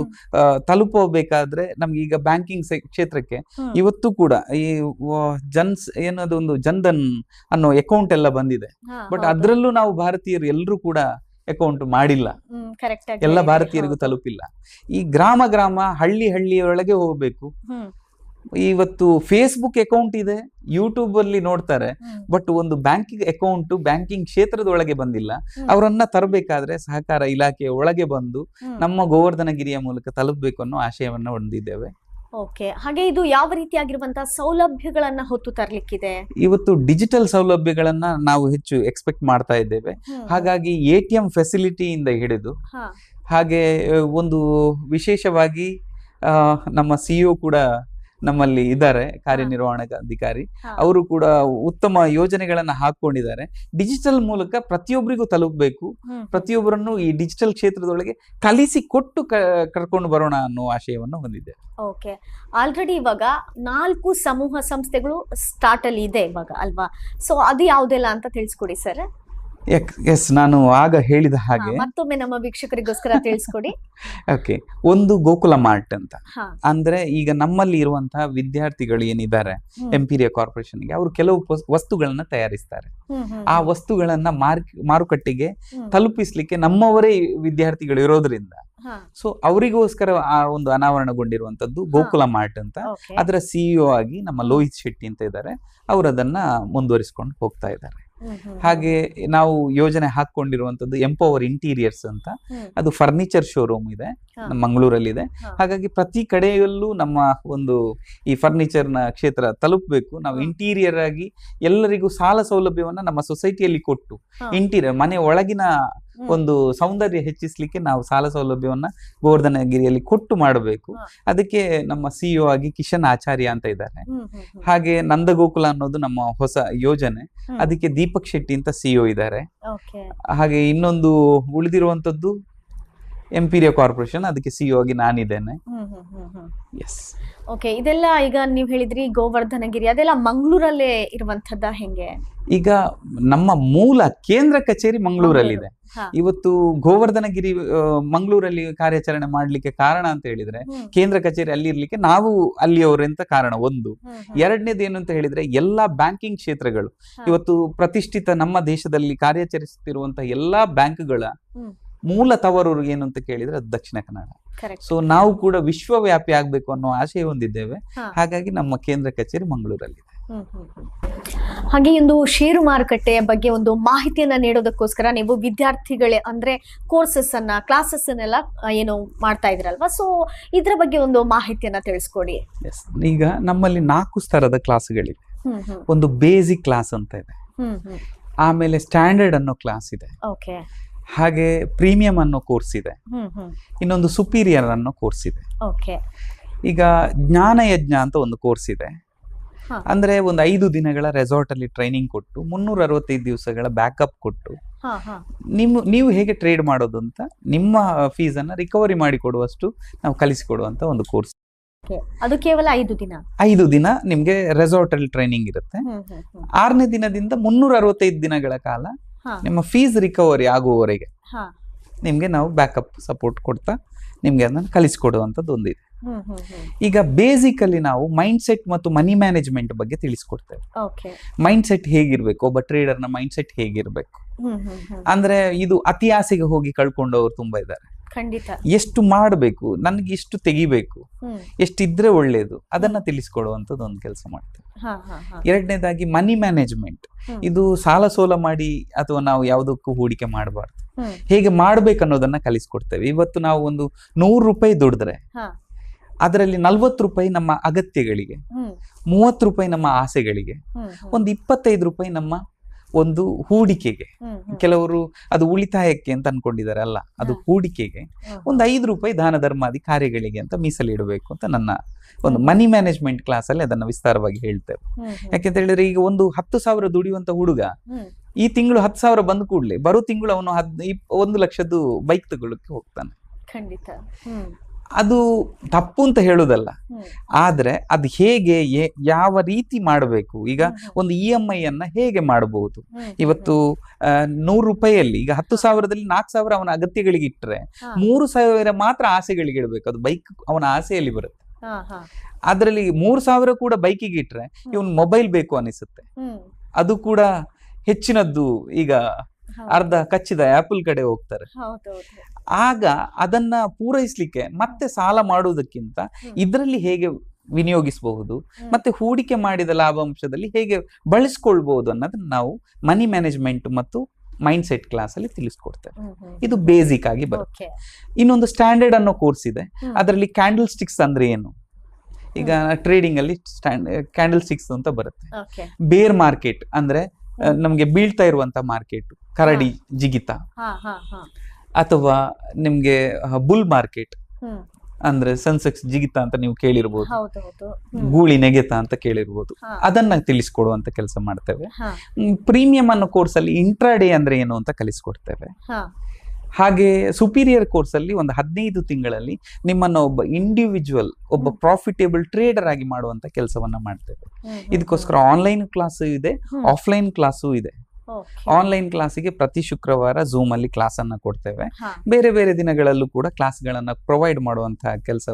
ತಲುಪಬೇಕಾದ್ರೆ ನಮ್ಗೆ ಈಗ ಬ್ಯಾಂಕಿಂಗ್ ಕ್ಷೇತ್ರಕ್ಕೆ ಇವತ್ತು ಕೂಡ ಈ ಏನದು ಒಂದು ಜನ್ಧನ್ ಅನ್ನೋ ಅಕೌಂಟ್ ಎಲ್ಲ ಬಂದಿದೆ. ಬಟ್ ಅದ್ರಲ್ಲೂ ನಾವು ಭಾರತೀಯರು ಎಲ್ಲರೂ ಕೂಡ ಅಕೌಂಟ್ ಮಾಡಿಲ್ಲ, ಎಲ್ಲ ಭಾರತೀಯರಿಗೂ ತಲುಪಿಲ್ಲ. ಈ ಗ್ರಾಮ ಹಳ್ಳಿಯೊಳಗೆ ಹೋಗ್ಬೇಕು. ಇವತ್ತು ಫೇಸ್ಬುಕ್ ಅಕೌಂಟ್ ಇದೆ, ಯೂಟ್ಯೂಬ್ ಅಲ್ಲಿ ನೋಡ್ತಾರೆ, ಬಟ್ ಒಂದು ಬ್ಯಾಂಕಿಂಗ್ ಅಕೌಂಟ್ ಬ್ಯಾಂಕಿಂಗ್ ಕ್ಷೇತ್ರದೊಳಗೆ ಬಂದಿಲ್ಲ. ಅವರನ್ನ ತರಬೇಕಾದ್ರೆ ಸಹಕಾರ ಇಲಾಖೆಯ ಒಳಗೆ ಬಂದು ನಮ್ಮ ಗೋವರ್ಧನಗಿರಿಯ ಮೂಲಕ ತಲುಪಬೇಕು ಅನ್ನೋ ಆಶಯವನ್ನ ಹೊಂದಿದ್ದೇವೆ. ಓಕೆ, ಹಾಗೆ ಇದು ಯಾವ ರೀತಿಯಾಗಿರುವಂತಹ ಸೌಲಭ್ಯಗಳನ್ನ ಹೊತ್ತು ತರಲಿಕ್ಕಿದೆ? ಇವತ್ತು ಡಿಜಿಟಲ್ ಸೌಲಭ್ಯಗಳನ್ನ ನಾವು ಹೆಚ್ಚು ಎಕ್ಸ್ಪೆಕ್ಟ್ ಮಾಡ್ತಾ ಇದ್ದೇವೆ. ಹಾಗಾಗಿ ATM ಫೆಸಿಲಿಟಿಯಿಂದ ಹಿಡಿದು ಹಾಗೆ ಒಂದು ವಿಶೇಷವಾಗಿ ನಮ್ಮ CEO ಕೂಡ ನಮ್ಮಲ್ಲಿ ಇದ್ದಾರೆ, ಕಾರ್ಯನಿರ್ವಹಣಾಧಿಕಾರಿ. ಅವರು ಕೂಡ ಉತ್ತಮ ಯೋಜನೆಗಳನ್ನ ಹಾಕೊಂಡಿದ್ದಾರೆ. ಡಿಜಿಟಲ್ ಮೂಲಕ ಪ್ರತಿಯೊಬ್ಬರಿಗೂ ತಲುಪಬೇಕು, ಪ್ರತಿಯೊಬ್ಬರನ್ನು ಈ ಡಿಜಿಟಲ್ ಕ್ಷೇತ್ರದೊಳಗೆ ಕಲಿಸಿ ಕೊಟ್ಟು ಕರ್ಕೊಂಡು ಬರೋಣ ಅನ್ನೋ ಆಶಯವನ್ನು ಹೊಂದಿದೆ. ಓಕೆ, ಆಲ್ರೆಡಿ ಇವಾಗ 4 ಸಮೂಹ ಸಂಸ್ಥೆಗಳು ಸ್ಟಾರ್ಟ್ ಅಲ್ಲಿ ಇದೆ ಇವಾಗ ಅಲ್ವಾ? ಸೊ ಅದು ಯಾವುದೆಲ್ಲ ಅಂತ ತಿಳಿಸ್ಕೊಡಿ ಸರ್. ಎಸ್, ನಾನು ಆಗ ಹೇಳಿದ ಹಾಗೆ ಮತ್ತೊಮ್ಮೆ ನಮ್ಮ ವೀಕ್ಷಕರಿಗೋಸ್ಕರ ತಿಳಿಸ್ಕೊಡಿ. ಓಕೆ, ಒಂದು ಗೋಕುಲ ಮಾರ್ಟ್ ಅಂತ ಅಂದ್ರೆ ಈಗ ನಮ್ಮಲ್ಲಿ ಇರುವಂತಹ ವಿದ್ಯಾರ್ಥಿಗಳು ಏನಿದ್ದಾರೆ ಎಂಪೀರಿಯಾ ಕಾರ್ಪೊರೇಷನ್ಗೆ, ಅವರು ಕೆಲವು ವಸ್ತುಗಳನ್ನ ತಯಾರಿಸ್ತಾರೆ. ಆ ವಸ್ತುಗಳನ್ನ ಮಾರುಕಟ್ಟೆಗೆ ತಲುಪಿಸ್ಲಿಕ್ಕೆ ನಮ್ಮವರೇ ವಿದ್ಯಾರ್ಥಿಗಳು ಇರೋದ್ರಿಂದ ಸೊ ಅವರಿಗೋಸ್ಕರ ಆ ಒಂದು ಅನಾವರಣಗೊಂಡಿರುವಂತದ್ದು ಗೋಕುಲ ಮಾರ್ಟ್ ಅಂತ. ಅದರ CEO ಆಗಿ ನಮ್ಮ ಲೋಹಿತ್ ಶೆಟ್ಟಿ ಅಂತ ಇದ್ದಾರೆ, ಅವರು ಅದನ್ನ ಮುಂದುವರಿಸಿಕೊಂಡು ಹೋಗ್ತಾ ಇದ್ದಾರೆ. ಹಾಗೆ ನಾವು ಯೋಜನೆ ಹಾಕೊಂಡಿರುವಂತದ್ದು ಎಂಪವರ್ ಇಂಟೀರಿಯರ್ಸ್ ಅಂತ, ಅದು ಫರ್ನಿಚರ್ ಶೋರೂಮ್ ಇದೆ ನಮ್ಮ ಮಂಗಳೂರಲ್ಲಿ ಇದೆ. ಹಾಗಾಗಿ ಪ್ರತಿ ಕಡೆಯಲ್ಲೂ ನಮ್ಮ ಒಂದು ಈ ಫರ್ನಿಚರ್ ನ ಕ್ಷೇತ್ರ ತಲುಪಬೇಕು. ನಾವು ಇಂಟೀರಿಯರ್ ಆಗಿ ಎಲ್ಲರಿಗೂ ಸಾಲ ಸೌಲಭ್ಯವನ್ನ ನಮ್ಮ ಸೊಸೈಟಿಯಲ್ಲಿ ಕೊಟ್ಟು ಇಂಟೀರಿಯರ್ ಮನೆ ಒಳಗಿನ ಒಂದು ಸೌಂದರ್ಯ ಹೆಚ್ಚಿಸ್ಲಿಕ್ಕೆ ನಾವು ಸಾಲ ಸೌಲಭ್ಯವನ್ನ ಗೋವರ್ಧನಗಿರಿಯಲ್ಲಿ ಕೊಟ್ಟು ಮಾಡಬೇಕು. ಅದಕ್ಕೆ ನಮ್ಮ CEO ಆಗಿ ಕಿಶನ್ ಆಚಾರ್ಯ ಅಂತ ಇದ್ದಾರೆ. ಹಾಗೆ ನಂದಗೋಕುಲ ಅನ್ನೋದು ನಮ್ಮ ಹೊಸ ಯೋಜನೆ, ಅದಕ್ಕೆ ದೀಪಕ್ ಶೆಟ್ಟಿ ಅಂತ CEO ಇದ್ದಾರೆ. ಹಾಗೆ ಇನ್ನೊಂದು ಉಳಿದಿರುವಂತದ್ದು ಎಂಪೀರಿಯಾ ಕಾರ್ಪೊರೇಷನ್, ಅದಕ್ಕೆ CEO ಆಗಿ ನಾನಿದ್ದೇನೆ. ಎಸ್, ಓಕೆ, ಇದೆಲ್ಲ ಈಗ ನೀವು ಹೇಳಿದ್ರಿ ಗೋವರ್ಧನಗಿರಿ, ಅದೆಲ್ಲ ಮಂಗಳೂರಲ್ಲೇ ಇರುವಂತದ್ದ ಹೆಂಗೆ? ಈಗ ನಮ್ಮ ಮೂಲ ಕೇಂದ್ರ ಕಚೇರಿ ಮಂಗಳೂರಲ್ಲಿದೆ. ಇವತ್ತು ಗೋವರ್ಧನಗಿರಿ ಮಂಗಳೂರಲ್ಲಿ ಕಾರ್ಯಾಚರಣೆ ಮಾಡ್ಲಿಕ್ಕೆ ಕಾರಣ ಅಂತ ಹೇಳಿದ್ರೆ ಕೇಂದ್ರ ಕಚೇರಿ ಅಲ್ಲಿ ಇರ್ಲಿಕ್ಕೆ ನಾವು ಅಲ್ಲಿಯವರು ಅಂತ ಕಾರಣ ಒಂದು. ಎರಡನೇದು ಏನು ಅಂತ ಹೇಳಿದ್ರೆ ಎಲ್ಲಾ ಬ್ಯಾಂಕಿಂಗ್ ಕ್ಷೇತ್ರಗಳು ಇವತ್ತು ಪ್ರತಿಷ್ಠಿತ ನಮ್ಮ ದೇಶದಲ್ಲಿ ಕಾರ್ಯಾಚರಿಸುತ್ತಿರುವಂತಹ ಎಲ್ಲಾ ಬ್ಯಾಂಕ್ಗಳ ಮೂಲ ತವರು ಏನು ಅಂತ ಕೇಳಿದ್ರೆ ಅದು ದಕ್ಷಿಣ ಕನ್ನಡ. ಸೊ ನಾವು ಕೂಡ ವಿಶ್ವವ್ಯಾಪಿ ಆಗ್ಬೇಕು ಅನ್ನೋ ಆಶಯ ಹೊಂದಿದ್ದೇವೆ. ಹಾಗಾಗಿ ನಮ್ಮ ಕೇಂದ್ರ ಕಚೇರಿ ಮಂಗಳೂರಲ್ಲಿದೆ. ಹಾಗೆ ಒಂದು ಷೇರು ಮಾರುಕಟ್ಟೆಯ ಬಗ್ಗೆ ಒಂದು ಮಾಹಿತಿಯನ್ನ ನೀಡೋದಕ್ಕೋಸ್ಕರ ನೀವು ವಿದ್ಯಾರ್ಥಿಗಳೇ ಅಂದ್ರೆ ಕೋರ್ಸಸ್ ಅನ್ನ ಕ್ಲಾಸಸ್ ಅನ್ನೆಲ್ಲ ಏನು ಮಾಡ್ತಾ ಇದ್ರಲ್ವಾ? ಸೊ ಇದ್ರ ಬಗ್ಗೆ ಒಂದು ಮಾಹಿತಿಯನ್ನ ತಿಳಿಸ್ಕೊಡಿ. ಈಗ ನಮ್ಮಲ್ಲಿ 4 ಸ್ತರದ ಕ್ಲಾಸ್ಗಳಿವೆ. ಒಂದು ಬೇಸಿಕ್ ಕ್ಲಾಸ್ ಅಂತ ಇದೆ, ಆಮೇಲೆ ಸ್ಟ್ಯಾಂಡರ್ಡ್ ಅನ್ನೋ ಕ್ಲಾಸ್ ಇದೆ, ಹಾಗೆ ಪ್ರೀಮಿಯಂ ಅನ್ನೋ ಕೋರ್ಸ್ ಇದೆ, ಇನ್ನೊಂದು ಸುಪೀರಿಯರ್ ಅನ್ನೋ ಕೋರ್ಸ್ ಇದೆ. ಈಗ ಜ್ಞಾನಯಜ್ಞ ಅಂತ ಒಂದು ಕೋರ್ಸ್ ಇದೆ. ಹಾ. ಅಂದ್ರೆ ಒಂದು 5 ದಿನಗಳ ರೆಸಾರ್ಟ್ ಅಲ್ಲಿ ಟ್ರೈನಿಂಗ್ ಕೊಟ್ಟು 365 ದಿವಸಗಳ ಬ್ಯಾಕಪ್ ಕೊಟ್ಟು ಹಾ, ಹಾ. ನೀವು ಹೇಗೆ ಟ್ರೇಡ್ ಮಾಡೋದು ಅಂತ ನಿಮ್ಮ ಫೀಸ್ ಅನ್ನ ರಿಕವರಿ ಮಾಡಿ ಕೊಡುವಷ್ಟು ನಾವು ಕಲಿಸಿಕೊಡುವಂತ ಒಂದು ಕೋರ್ಸ್. Okay. ಅದು ಕೇವಲ 5 ದಿನ. 5 ದಿನ ನಿಮ್ಗೆ ರೆಸಾರ್ಟ್ ಅಲ್ಲಿ ಟ್ರೈನಿಂಗ್ ಇರುತ್ತೆ. 6ನೇ ದಿನದಿಂದ 365 ದಿನಗಳ ಕಾಲ ಹಾ. ನಿಮ್ಮ ಫೀಸ್ ರಿಕವರಿ ಆಗುವವರೆಗೆ ಹಾ. ನಿಮ್ಗೆ ನಾವು ಬ್ಯಾಕಪ್ ಸಪೋರ್ಟ್ ಕೊಡ್ತಾ ನಿಮ್ಗೆ ಅದನ್ನ ಕಲಿಸಿಕೊಡುವಂಥದ್ದು ಒಂದಿದೆ. ಹ್ಮ್, ಹ್ಮ್, ಹ್ಮ್. ಈಗ ಬೇಸಿಕಲಿ ನಾವು ಮೈಂಡ್ ಸೆಟ್ ಮತ್ತು ಮನಿ ಮ್ಯಾನೇಜ್ಮೆಂಟ್ ಬಗ್ಗೆ ತಿಳಿಸ್ಕೊಡ್ತೇವೆ. Okay. ಮೈಂಡ್ ಸೆಟ್ ಹೇಗಿರ್ಬೇಕು, ಒಬ್ಬ ಟ್ರೇಡರ್ನ ಮೈಂಡ್ ಸೆಟ್ ಹೇಗಿರ್ಬೇಕು ಹ್ಮ್, ಹ್ಮ್, ಹ್ಮ್. ಅಂದ್ರೆ ಇದು ಅತಿ ಆಸೆಗೆ ಹೋಗಿ ಕಳ್ಕೊಂಡವರು ತುಂಬಾ ಇದ್ದಾರೆ. ಖಂಡಿತ. ಎಷ್ಟು ಮಾಡಬೇಕು, ನನಗೆ ಎಷ್ಟು ತೆಗಿಬೇಕು, ಹ್ಮ್. ಎಷ್ಟಿದ್ರೆ ಒಳ್ಳೇದು, ಅದನ್ನ ತಿಳಿಸ್ಕೊಡುವಂಥದ್ದು ಒಂದು ಕೆಲಸ ಮಾಡ್ತೇವೆ. ಹಾ, ಹಾ, ಹಾ. ಎರಡನೇದಾಗಿ ಮನಿ ಮ್ಯಾನೇಜ್ಮೆಂಟ್. ಹ್ಮ್. ಇದು ಸಾಲ ಸೋಲ ಮಾಡಿ ಅಥವಾ ನಾವು ಯಾವುದಕ್ಕೂ ಹೂಡಿಕೆ ಮಾಡಬಾರ್ದು, ಹ್ಮ್. ಹೇಗೆ ಮಾಡ್ಬೇಕು ಅನ್ನೋದನ್ನ ಕಲಿಸ್ಕೊಡ್ತೇವೆ. ಇವತ್ತು ನಾವು ಒಂದು 100 ರೂಪಾಯಿ ದುಡಿದ್ರೆ ಹಾ. ಅದರಲ್ಲಿ 40 ರೂಪಾಯಿ ನಮ್ಮ ಅಗತ್ಯಗಳಿಗೆ, ಹ್ಮ್. 30 ರೂಪಾಯಿ ನಮ್ಮ ಆಸೆಗಳಿಗೆ, ಹ್ಮ್, ಹ್ಮ್. ಒಂದು 25 ರೂಪಾಯಿ ನಮ್ಮ ಒಂದು ಹೂಡಿಕೆಗೆ. ಹ್ಮ್, ಹ್ಮ್. ಕೆಲವರು ಅದು ಉಳಿತಾಯಕ್ಕೆ ಅಂತ ಅನ್ಕೊಂಡಿದ್ದಾರೆ, ಅಲ್ಲ, ಅದು ಹೂಡಿಕೆಗೆ. ಒಂದು 5 ರೂಪಾಯಿ ದಾನ ಧರ್ಮಾದಿ ಕಾರ್ಯಗಳಿಗೆ ಅಂತ ಮೀಸಲಿಡಬೇಕು ಅಂತ ನನ್ನ ಒಂದು ಮನಿ ಮ್ಯಾನೇಜ್ಮೆಂಟ್ ಕ್ಲಾಸ್ ಅಲ್ಲಿ ಅದನ್ನ ವಿಸ್ತಾರವಾಗಿ ಹೇಳ್ತೇವೆ. ಹ್ಮ್, ಹ್ಮ್. ಯಾಕೆಂತ ಹೇಳಿದ್ರೆ ಈಗ ಒಂದು 10,000 ದುಡಿಯುವಂತ ಹುಡುಗ ಹ್ಮ್. ಈ ತಿಂಗಳು 10,000 ಬಂದ ಕೂಡಲೇ ಬರೋ ತಿಂಗಳು ಅವನು 1 ಲಕ್ಷದ್ದು ಬೈಕ್ ತಗೊಳ್ಳಕ್ಕೆ ಹೋಗ್ತಾನೆ. ಖಂಡಿತ. ಹ್ಮ್. ಅದು ತಪ್ಪು ಅಂತ ಹೇಳುದಲ್ಲ, ಹ್ಮ್. ಆದ್ರೆ ಅದು ಹೇಗೆ ಯಾವ ರೀತಿ ಮಾಡಬೇಕು. ಈಗ ಒಂದು EMI ಅನ್ನ ಹೇಗೆ ಮಾಡಬಹುದು. ಹ್ಮ್. ಇವತ್ತು 100 ರೂಪಾಯಿಯಲ್ಲಿ ಈಗ 10,000ದಲ್ಲಿ 4,000 ಅವನ ಅಗತ್ಯಗಳಿಗೆ ಇಟ್ಟರೆ ಹಾ. 3,000 ಮಾತ್ರ ಆಸೆಗಳಿಗೆ ಇಡಬೇಕು. ಅದು ಬೈಕ್ ಅವನ ಆಸೆಯಲ್ಲಿ ಬರುತ್ತೆ. ಹಾ, ಹಾ. ಅದ್ರಲ್ಲಿ 3,000 ಕೂಡ ಬೈಕಿಗೆ ಇಟ್ರೆ ಇವನ್ ಮೊಬೈಲ್ ಬೇಕು ಅನಿಸುತ್ತೆ. ಹ್ಮ್. ಅದು ಕೂಡ ಹೆಚ್ಚಿನದ್ದು. ಈಗ ಹೌದು. ಅರ್ಧ ಕಚ್ಚಿದ ಆಪಲ್ ಕಡೆ ಹೋಗ್ತಾರೆ. ಹೌದೌದು. ಆಗ ಅದನ್ನ ಪೂರೈಸ್ಲಿಕ್ಕೆ ಮತ್ತೆ ಸಾಲ ಮಾಡುವುದಕ್ಕಿಂತ ಇದರಲ್ಲಿ ಹೇಗೆ ವಿನಿಯೋಗಿಸಬಹುದು ಮತ್ತೆ ಹೂಡಿಕೆ ಮಾಡಿದ ಲಾಭಾಂಶದಲ್ಲಿ ಹೇಗೆ ಬಳಸ್ಕೊಳ್ಬಹುದು ಅನ್ನೋದನ್ನ ನಾವು ಮನಿ ಮ್ಯಾನೇಜ್ಮೆಂಟ್ ಮತ್ತು ಮೈಂಡ್ ಸೆಟ್ ಕ್ಲಾಸ್ ಅಲ್ಲಿ ತಿಳಿಸ್ಕೊಡ್ತೇವೆ. ಹ್ಮ್, ಹ್ಮ್. ಇದು ಬೇಸಿಕ್ ಆಗಿ ಬರುತ್ತೆ. Okay. ಇನ್ನೊಂದು ಸ್ಟ್ಯಾಂಡರ್ಡ್ ಅನ್ನೋ ಕೋರ್ಸ್ ಇದೆ. ಹ್ಮ್. ಅದರಲ್ಲಿ ಕ್ಯಾಂಡಲ್ ಸ್ಟಿಕ್ಸ್ ಅಂದ್ರೆ ಏನು, ಈಗ ಟ್ರೇಡಿಂಗ್ ಅಲ್ಲಿ ಕ್ಯಾಂಡಲ್ ಸ್ಟಿಕ್ಸ್ ಅಂತ ಬರುತ್ತೆ. Okay. ಬೇರ್ ಮಾರ್ಕೆಟ್ ಅಂದ್ರೆ ನಮ್ಗೆ ಬೀಳ್ತಾ ಇರುವಂತ ಮಾರ್ಕೆಟ್, ಕರಡಿ ಜಿಗಿತ, ಹಾ, ಹಾ, ಹಾ. ಅಥವಾ ನಿಮ್ಗೆ ಬುಲ್ ಮಾರ್ಕೆಟ್ ಹ್ಮ್. ಅಂದ್ರೆ ಸೆನ್ಸೆಕ್ಸ್ ಜಿಗಿತ ಅಂತ ನೀವು ಕೇಳಿರ್ಬೋದು, ಹೌದೌದು. ಗೂಳಿ ನೆಗೆತ ಅಂತ ಕೇಳಿರ್ಬೋದು. ಹಾ. ಅದನ್ನ ತಿಳಿಸ್ಕೊಡುವಂತ ಕೆಲಸ ಮಾಡ್ತೇವೆ. ಹಾ. ಪ್ರೀಮಿಯಂ ಅನ್ನೋ ಕೋರ್ಸ್ ಅಲ್ಲಿ ಇಂಟ್ರಾಡೇ ಅಂದ್ರೆ ಏನು ಅಂತ ಕಲಿಸ್ಕೊಡ್ತೇವೆ. ಹಾ. ಹಾಗೆ ಸುಪೀರಿಯರ್ ಕೋರ್ಸ್ ಅಲ್ಲಿ ಒಂದು 15 ತಿಂಗಳಲ್ಲಿ ನಿಮ್ಮನ್ನ ಒಬ್ಬ ಇಂಡಿವಿಜುವಲ್, ಒಬ್ಬ ಪ್ರಾಫಿಟೇಬಲ್ ಟ್ರೇಡರ್ ಆಗಿ ಮಾಡುವಂತ ಕೆಲಸವನ್ನ ಮಾಡ್ತೇವೆ. ಹ್ಮ್, ಇದಕ್ಕೋಸ್ಕರ ಆನ್ಲೈನ್ ಕ್ಲಾಸ್ ಇದೆ, ಹ್ಮ್. ಆಫ್ಲೈನ್ ಕ್ಲಾಸು ಇದೆ. Okay. ಆನ್ಲೈನ್ ಕ್ಲಾಸಿಗೆ ಪ್ರತಿ ಶುಕ್ರವಾರ ಝೂಮ್ ಅಲ್ಲಿ ಕ್ಲಾಸ್ ಅನ್ನ ಕೊಡ್ತೇವೆ. ಹಾ. ಬೇರೆ ಬೇರೆ ದಿನಗಳಲ್ಲೂ ಕೂಡ ಕ್ಲಾಸ್ಗಳನ್ನ ಪ್ರೊವೈಡ್ ಮಾಡುವಂತಹ ಕೆಲಸ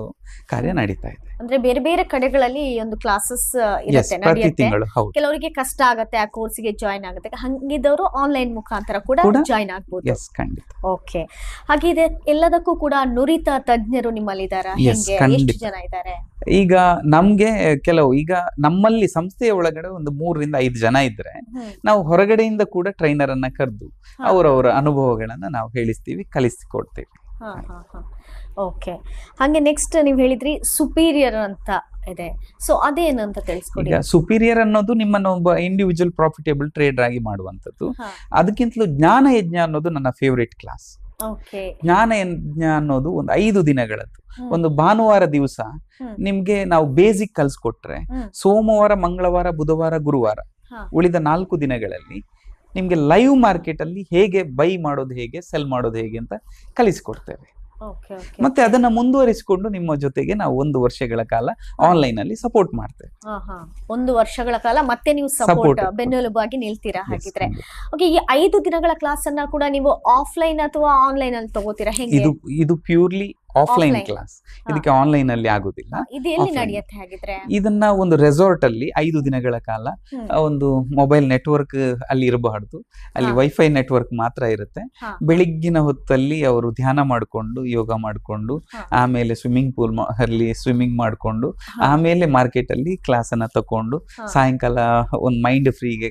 ಕಾರ್ಯ ನಡೀತಾ ಇದೆ. ಅಂದ್ರೆ ಬೇರೆ ಬೇರೆ ಕಡೆಗಳಲ್ಲಿ ಈ ಒಂದು ಕ್ಲಾಸಸ್ ಎಸ್, ಇರುತ್ತೆ, ಪ್ರತಿ ನಡೆಯುತ್ತೆ. ತಿಂಗಳು. ಹೌದು. ಕೆಲವರಿಗೆ ಕಷ್ಟ ಆಗತ್ತೆ ಆ ಕೋರ್ಸ್ಗೆ ಜಾಯ್ನ್ ಆಗುತ್ತೆ, ಹಂಗಿದ್ದವರು ಆನ್ಲೈನ್ ಮುಖಾಂತರ ಕೂಡ ಕೂಡ ಜಾಯ್ನ್ ಆಗ್ಬೋದು. ಎಸ್, ಖಂಡಿತ. ಓಕೆ. ಹಾಗೆ ಇದೆ, ಎಲ್ಲದಕ್ಕೂ ಕೂಡ ನುರಿತ ತಜ್ಞರು ನಿಮ್ಮಲ್ಲಿ ಇದ್ದಾರಾ? Yes, ಹೆಂಗೆ, ಖಂಡಿತ. ಎಷ್ಟು ಜನ ಇದ್ದಾರೆ? ಈಗ ನಮ್ಗೆ ಕೆಲವು, ಈಗ ನಮ್ಮಲ್ಲಿ ಸಂಸ್ಥೆಯ ಒಳಗಡೆ ಒಂದು 3 ರಿಂದ 5 ಜನ ಇದ್ರೆ ಹ್ಮ್. ನಾವು ಹೊರಗಡೆಯಿಂದ ಕೂಡ ಟ್ರೈನರ್ ಅನ್ನ ಕರೆದು ಹಾ. ಅವರವರ ಅನುಭವಗಳನ್ನ ನಾವು ಹೇಳಿಸ್ತೀವಿ, ಕಲಿಸಿಕೊಡ್ತೇವೆ. ಹಾ, ಹಾ, ಹಾ. ಓಕೆ. ಹಾಗೆ ನೆಕ್ಸ್ಟ್ ನೀವು ಹೇಳಿದ್ರಿ ಸುಪೀರಿಯರ್ ಅಂತ ಇದೆ, ಸೊ ಅದೇನು ಅಂತ ತಿಳಿಸ್ಕೊಡಿ. ಈಗ ಸುಪೀರಿಯರ್ ಅನ್ನೋದು ನಿಮ್ಮನ್ನ ಒಬ್ಬ ಇಂಡಿವಿಜುವಲ್ ಪ್ರಾಫಿಟೇಬಲ್ ಟ್ರೇಡರ್ ಆಗಿ ಮಾಡುವಂಥದ್ದು. ಹಾ. ಅದಕ್ಕಿಂತಲೂ ಜ್ಞಾನ ಯಜ್ಞ ಅನ್ನೋದು ನನ್ನ ಫೇವ್ರೇಟ್ ಕ್ಲಾಸ್. ಓಕೆ. ಜ್ಞಾನ ಯಜ್ಞ ಅನ್ನೋದು ಒಂದು 5 ದಿನಗಳದ್ದು. ಹ್ಮ್. ಒಂದು ಭಾನುವಾರ ದಿವಸ ಹ್ಮ್. ನಿಮ್ಗೆ ನಾವು ಬೇಸಿಕ್ ಕಲ್ಸ್ಕೊಟ್ರೆ ಹ್ಮ್. ಸೋಮವಾರ, ಮಂಗಳವಾರ, ಬುಧವಾರ, ಗುರುವಾರ ಹಾ. ಉಳಿದ 4 ದಿನಗಳಲ್ಲಿ ನಿಮ್ಗೆ ಲೈವ್ ಮಾರ್ಕೆಟ್ ಅಲ್ಲಿ ಹೇಗೆ ಬೈ ಮಾಡೋದು, ಹೇಗೆ ಸೆಲ್ ಮಾಡೋದು ಹೇಗೆ ಅಂತ ಕಲಿಸಿಕೊಡ್ತೇವೆ. Okay, okay. ಮತ್ತೆ ಅದನ್ನ ಮುಂದುವರಿಸಿಕೊಂಡು ನಿಮ್ಮ ಜೊತೆಗೆ ನಾವು 1 ವರ್ಷಗಳ ಕಾಲ ಆನ್ಲೈನ್ ಅಲ್ಲಿ ಸಪೋರ್ಟ್ ಮಾಡ್ತೇವೆ. ಹಾ, ಹಾ. 1 ವರ್ಷಗಳ ಕಾಲ ಮತ್ತೆ ನೀವು ಸಪೋರ್ಟ್ Support. ಬೆನ್ನೆಲುಬಾಗಿ ನಿಲ್ತೀರಾ Yes, ಹಾಗಿದ್ರೆ? ಖಂಡಿತ. ಓಕೆ. ಈ 5 ದಿನಗಳ ಕ್ಲಾಸ್ ಅನ್ನ ಕೂಡ ನೀವು ಆಫ್ಲೈನ್ ಅಥವಾ ಆನ್ಲೈನ್ ಅಲ್ಲಿ ತಗೋತೀರಾ, ಹೆಂಗೆ? ಇದು ಪ್ಯೂರ್ಲಿ ಆಫ್ಲೈನ್ Offline. ಕ್ಲಾಸ್. ಇದಕ್ಕೆ ಆನ್ಲೈನ್ ಅಲ್ಲಿ ಆಗುದಿಲ್ಲ. ಇದು ಎಲ್ಲಿ offline. ನಡೆಯುತ್ತೆ ಹಾಗಿದ್ರೆ? ಇದನ್ನ ಒಂದು ರೆಸಾರ್ಟ್ ಅಲ್ಲಿ 5 ದಿನಗಳ ಕಾಲ ಹ್ಮ್. ಒಂದು ಮೊಬೈಲ್ ನೆಟ್ವರ್ಕ್ ಅಲ್ಲಿ ಇರಬಾರ್ದು, ಅಲ್ಲಿ ಹಾ. ವೈಫೈ ನೆಟ್ವರ್ಕ್ ಮಾತ್ರ ಇರುತ್ತೆ. ಹಾ. ಬೆಳಿಗ್ಗಿನ ಹೊತ್ತಲ್ಲಿ ಅವರು ಧ್ಯಾನ ಮಾಡಿಕೊಂಡು, ಯೋಗ ಮಾಡಿಕೊಂಡು, ಹಾ. ಆಮೇಲೆ ಸ್ವಿಮ್ಮಿಂಗ್ ಪೂಲ್ ಅಲ್ಲಿ ಸ್ವಿಮ್ಮಿಂಗ್ ಮಾಡಿಕೊಂಡು, ಹಾ. ಆಮೇಲೆ ಮಾರ್ಕೆಟ್ ಅಲ್ಲಿ ಕ್ಲಾಸ್ ಅನ್ನ ತಕೊಂಡು, ಹಾ. ಸಾಯಂಕಾಲ ಒಂದು ಮೈಂಡ್ ಫ್ರೀಗೆ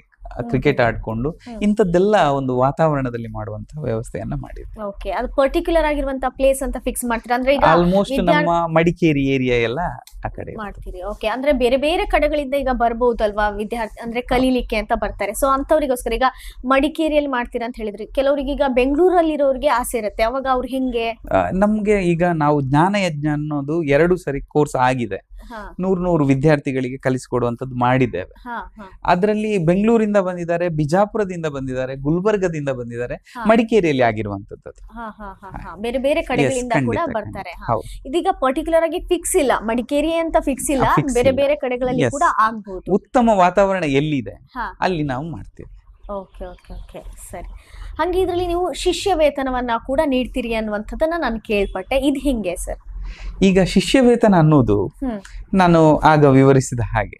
ಕ್ರಿಕೆಟ್ ಆಡ್ಕೊಂಡು ಇಂಥದ್ದೆಲ್ಲ ಒಂದು ವಾತಾವರಣದಲ್ಲಿ ಮಾಡುವಂತಹ ವ್ಯವಸ್ಥೆಯನ್ನ ಮಾಡಿದ್ವಿ. ಓಕೆ, ಅದು ಪರ್ಟಿಕ್ಯುಲರ್ ಆಗಿರುವಂತ ಪ್ಲೇಸ್ ಅಂತ ಫಿಕ್ಸ್ ಮಾಡ್ತೀರಾ? ಅಂದ್ರೆ ಈಗ ಆಲ್ಮೋಸ್ಟ್ ನಮ್ಮ ಮಡಿಕೇರಿ ಏರಿಯಾ ಎಲ್ಲ ಆ ಕಡೆ ಮಾಡ್ತೀರಿ. ಓಕೆ, ಅಂದ್ರೆ ಬೇರೆ ಬೇರೆ ಕಡೆಗಳಿಂದ ಈಗ ಬರ್ಬಹುದಲ್ವಾ ವಿದ್ಯಾರ್ಥಿ, ಅಂದ್ರೆ ಕಲೀಲಿಕ್ಕೆ ಅಂತ ಬರ್ತಾರೆ. ಸೊ ಅಂತವ್ರಿಗೋಸ್ಕರ ಈಗ ಮಡಿಕೇರಿಯಲ್ಲಿ ಮಾಡ್ತೀರಾ ಅಂತ ಹೇಳಿದ್ರಿ. ಕೆಲವರಿಗೆ ಈಗ ಬೆಂಗಳೂರಲ್ಲಿ ಆಸೆ ಇರುತ್ತೆ, ಅವಾಗ ಅವ್ರು ಹೆಂಗೆ? ನಮ್ಗೆ ಈಗ ನಾವು ಜ್ಞಾನಯಜ್ಞ ಅನ್ನೋದು 2 ಸರಿ ಕೋರ್ಸ್ ಆಗಿದೆ, 100 ವಿದ್ಯಾರ್ಥಿಗಳಿಗೆ ಕಲಿಸಿಕೊಡುವಂತದ್ದು ಮಾಡಿದ್ದೇವೆ. ಅದರಲ್ಲಿ ಬೆಂಗಳೂರಿಂದ ಬಂದಿದ್ದಾರೆ, ಬಿಜಾಪುರದಿಂದ ಬಂದಿದ್ದಾರೆ, ಗುಲ್ಬರ್ಗದಿಂದ ಬಂದಿದ್ದಾರೆ, ಮಡಿಕೇರಿಯಲ್ಲಿ ಆಗಿರುವಂತದ್ದು. ಬೇರೆ ಬೇರೆ ಕಡೆಗಳಿಂದ ಕೂಡ ಬರ್ತಾರೆ. ಇದೀಗ ಪರ್ಟಿಕ್ಯುಲರ್ ಆಗಿ ಫಿಕ್ಸ್ ಇಲ್ಲ, ಮಡಿಕೇರಿ ಅಂತ ಫಿಕ್ಸ್ ಇಲ್ಲ, ಬೇರೆ ಬೇರೆ ಕಡೆಗಳಲ್ಲಿ ಕೂಡ ಆಗ್ಬಹುದು. ಉತ್ತಮ ವಾತಾವರಣ ಎಲ್ಲಿದೆ ಅಲ್ಲಿ ನಾವು ಮಾಡ್ತೀವಿ. ಓಕೆ ಓಕೆ ಓಕೆ, ಸರಿ. ಹಂಗೆ ಇದರಲ್ಲಿ ನೀವು ಶಿಷ್ಯ ವೇತನವನ್ನ ಕೂಡ ನೀಡ್ತೀರಿ ಅನ್ನುವಂಥದ್ದನ್ನ ನಾನು ಕೇಳ್ಪಟ್ಟೆ, ಇದು ಹೆಂಗೆ ಸರ್? ಈಗ ಶಿಷ್ಯ ವೇತನ ಅನ್ನೋದು ನಾನು ಆಗ ವಿವರಿಸಿದ ಹಾಗೆ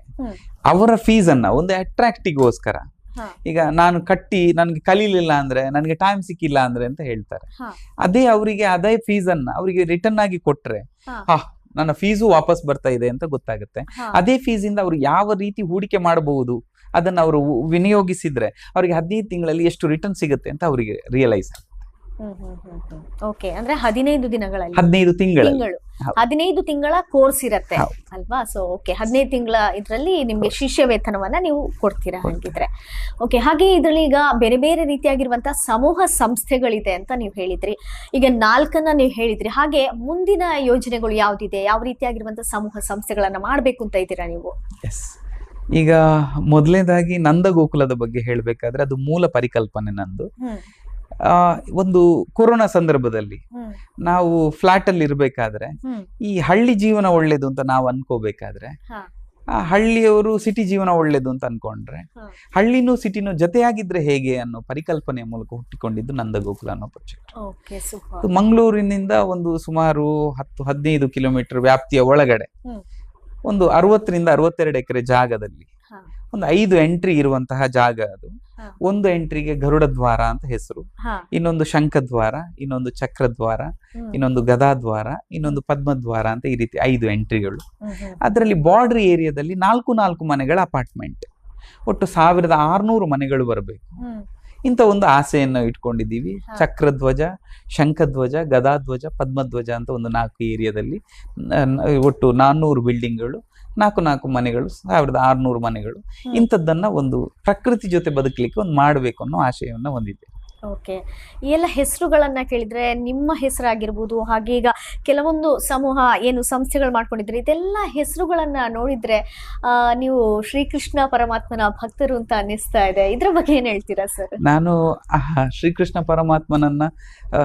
ಅವರ ಫೀಸ್ ಅನ್ನ ಒಂದು ಅಟ್ರಾಕ್ಟಿಗೋಸ್ಕರ, ಈಗ ನಾನು ಕಟ್ಟಿ ನನ್ಗೆ ಕಲೀಲಿಲ್ಲ ಅಂದ್ರೆ, ನನ್ಗೆ ಟೈಮ್ ಸಿಕ್ಕಿಲ್ಲ ಅಂದ್ರೆ ಅಂತ ಹೇಳ್ತಾರೆ. ಅದೇ ಫೀಸ್ ಅನ್ನ ಅವರಿಗೆ ರಿಟರ್ನ್ ಆಗಿ ಕೊಟ್ರೆ ನನ್ನ ಫೀಸು ವಾಪಸ್ ಬರ್ತಾ ಇದೆ ಅಂತ ಗೊತ್ತಾಗುತ್ತೆ. ಅದೇ ಫೀಸ್ ಇಂದ ಅವ್ರು ಯಾವ ರೀತಿ ಹೂಡಿಕೆ ಮಾಡಬಹುದು ಅದನ್ನ ಅವರು ವಿನಿಯೋಗಿಸಿದ್ರೆ ಅವರಿಗೆ 15 ತಿಂಗಳಲ್ಲಿ ಎಷ್ಟು ರಿಟರ್ನ್ ಸಿಗುತ್ತೆ ಅಂತ ಅವರಿಗೆ ರಿಯಲೈಸ್ ಆಗುತ್ತೆ. ಓಕೆ, ಅಂದ್ರೆ 15 ದಿನಗಳಲ್ಲಿ 15 ತಿಂಗಳ ಕೋರ್ಸ್ ಇರತ್ತೆ ಅಲ್ವಾ? ಸೊ ಓಕೆ, 15 ತಿಂಗಳ ಇದ್ರಲ್ಲಿ ನಿಮ್ಗೆ ಶಿಷ್ಯ ವೇತನವನ್ನ ನೀವು ಕೊಡ್ತೀರಾ ಹಾಗಿದ್ರೆ. ಓಕೆ, ಹಾಗೆ ಇದ್ರಲ್ಲಿ ಈಗ ಬೇರೆ ಬೇರೆ ರೀತಿಯಾಗಿರುವಂತಹ ಸಮೂಹ ಸಂಸ್ಥೆಗಳಿದೆ ಅಂತ ನೀವು ಹೇಳಿದ್ರಿ. ಈಗ 4 ನೀವು ಹೇಳಿದ್ರಿ. ಹಾಗೆ ಮುಂದಿನ ಯೋಜನೆಗಳು ಯಾವ್ದಿದೆ? ಯಾವ ರೀತಿಯಾಗಿರುವಂತಹ ಸಮೂಹ ಸಂಸ್ಥೆಗಳನ್ನ ಮಾಡ್ಬೇಕು ಅಂತ ಇದ್ದೀರಾ ನೀವು? ಈಗ ಮೊದಲನೇದಾಗಿ ನಂದ ಗೋಕುಲದ ಬಗ್ಗೆ ಹೇಳ್ಬೇಕಾದ್ರೆ ಅದು ಮೂಲ ಪರಿಕಲ್ಪನೆ ನಂದು. ಒಂದು ಕೊರೋನಾ ಸಂದರ್ಭದಲ್ಲಿ ನಾವು ಫ್ಲಾಟ್ ಅಲ್ಲಿ ಇರ್ಬೇಕಾದ್ರೆ ಈ ಹಳ್ಳಿ ಜೀವನ ಒಳ್ಳೇದು ಅಂತ ನಾವು ಅನ್ಕೋಬೇಕಾದ್ರೆ, ಆ ಹಳ್ಳಿಯವರು ಸಿಟಿ ಜೀವನ ಒಳ್ಳೇದು ಅಂತ ಅನ್ಕೊಂಡ್ರೆ, ಹಳ್ಳಿನೂ ಸಿಟಿನೂ ಜೊತೆಯಾಗಿದ್ರೆ ಹೇಗೆ ಅನ್ನೋ ಪರಿಕಲ್ಪನೆಯ ಮೂಲಕ ಹುಟ್ಟಿಕೊಂಡಿದ್ದು ನಂದ ಗೋಕುಲ ಅನ್ನೋ ಪ್ರಾಜೆಕ್ಟ್. ಮಂಗಳೂರಿನಿಂದ ಒಂದು ಸುಮಾರು 10-15 ಕಿಲೋಮೀಟರ್ ವ್ಯಾಪ್ತಿಯ ಒಳಗಡೆ ಒಂದು 60ರಿಂದ 62 ಎಕರೆ ಜಾಗದಲ್ಲಿ ಒಂದು 5 ಎಂಟ್ರಿ ಇರುವಂತಹ ಜಾಗ. ಅದು ಒಂದು ಎಂಟ್ರಿಗೆ ಗರುಡ ದ್ವಾರ ಅಂತ ಹೆಸರು, ಇನ್ನೊಂದು ಶಂಖದ್ವಾರ, ಇನ್ನೊಂದು ಚಕ್ರದ್ವಾರ, ಇನ್ನೊಂದು ಗದಾದ್ವಾರ, ಇನ್ನೊಂದು ಪದ್ಮದ್ವಾರ ಅಂತ ಈ ರೀತಿ 5 ಎಂಟ್ರಿಗಳು. ಅದರಲ್ಲಿ ಬಾರ್ಡರ್ ಏರಿಯಾದಲ್ಲಿ 4 ಮನೆಗಳ ಅಪಾರ್ಟ್ಮೆಂಟ್, ಒಟ್ಟು 1600 ಮನೆಗಳು ಬರಬೇಕು. ಇಂಥ ಒಂದು ಆಸೆಯನ್ನು ಇಟ್ಕೊಂಡಿದ್ದೀವಿ. ಚಕ್ರಧ್ವಜ, ಶಂಖಧ್ವಜ, ಗದಾಧ್ವಜ, ಪದ್ಮಧ್ವಜ ಅಂತ ಒಂದು 4 ಏರಿಯಾದಲ್ಲಿ ಒಟ್ಟು 400 ಬಿಲ್ಡಿಂಗ್ಗಳು, 4 ಮನೆಗಳು, 1600 ಮನೆಗಳು. ಇಂಥದ್ದನ್ನ ಒಂದು ಪ್ರಕೃತಿ ಜೊತೆ ಬದುಕಲಿಕ್ಕೆ ಒಂದು ಮಾಡಬೇಕು ಅನ್ನೋ ಆಶಯವನ್ನ ಹೊಂದಿದೆ. ಓಕೆ, ಈ ಎಲ್ಲ ಹೆಸರುಗಳನ್ನ ಕೇಳಿದ್ರೆ ನಿಮ್ಮ ಹೆಸರಾಗಿರ್ಬೋದು, ಹಾಗೆ ಈಗ ಕೆಲವೊಂದು ಸಮೂಹ ಏನು ಸಂಸ್ಥೆಗಳು ಮಾಡ್ಕೊಂಡಿದ್ರೆ ಇದೆಲ್ಲ ಹೆಸರುಗಳನ್ನ ನೋಡಿದ್ರೆ ನೀವು ಶ್ರೀಕೃಷ್ಣ ಪರಮಾತ್ಮನ ಭಕ್ತರು ಅಂತ ಅನ್ನಿಸ್ತಾ ಇದೆ. ಇದ್ರ ಬಗ್ಗೆ ಏನ್ ಹೇಳ್ತೀರಾ ಸರ್? ನಾನು ಶ್ರೀಕೃಷ್ಣ ಪರಮಾತ್ಮನನ್ನ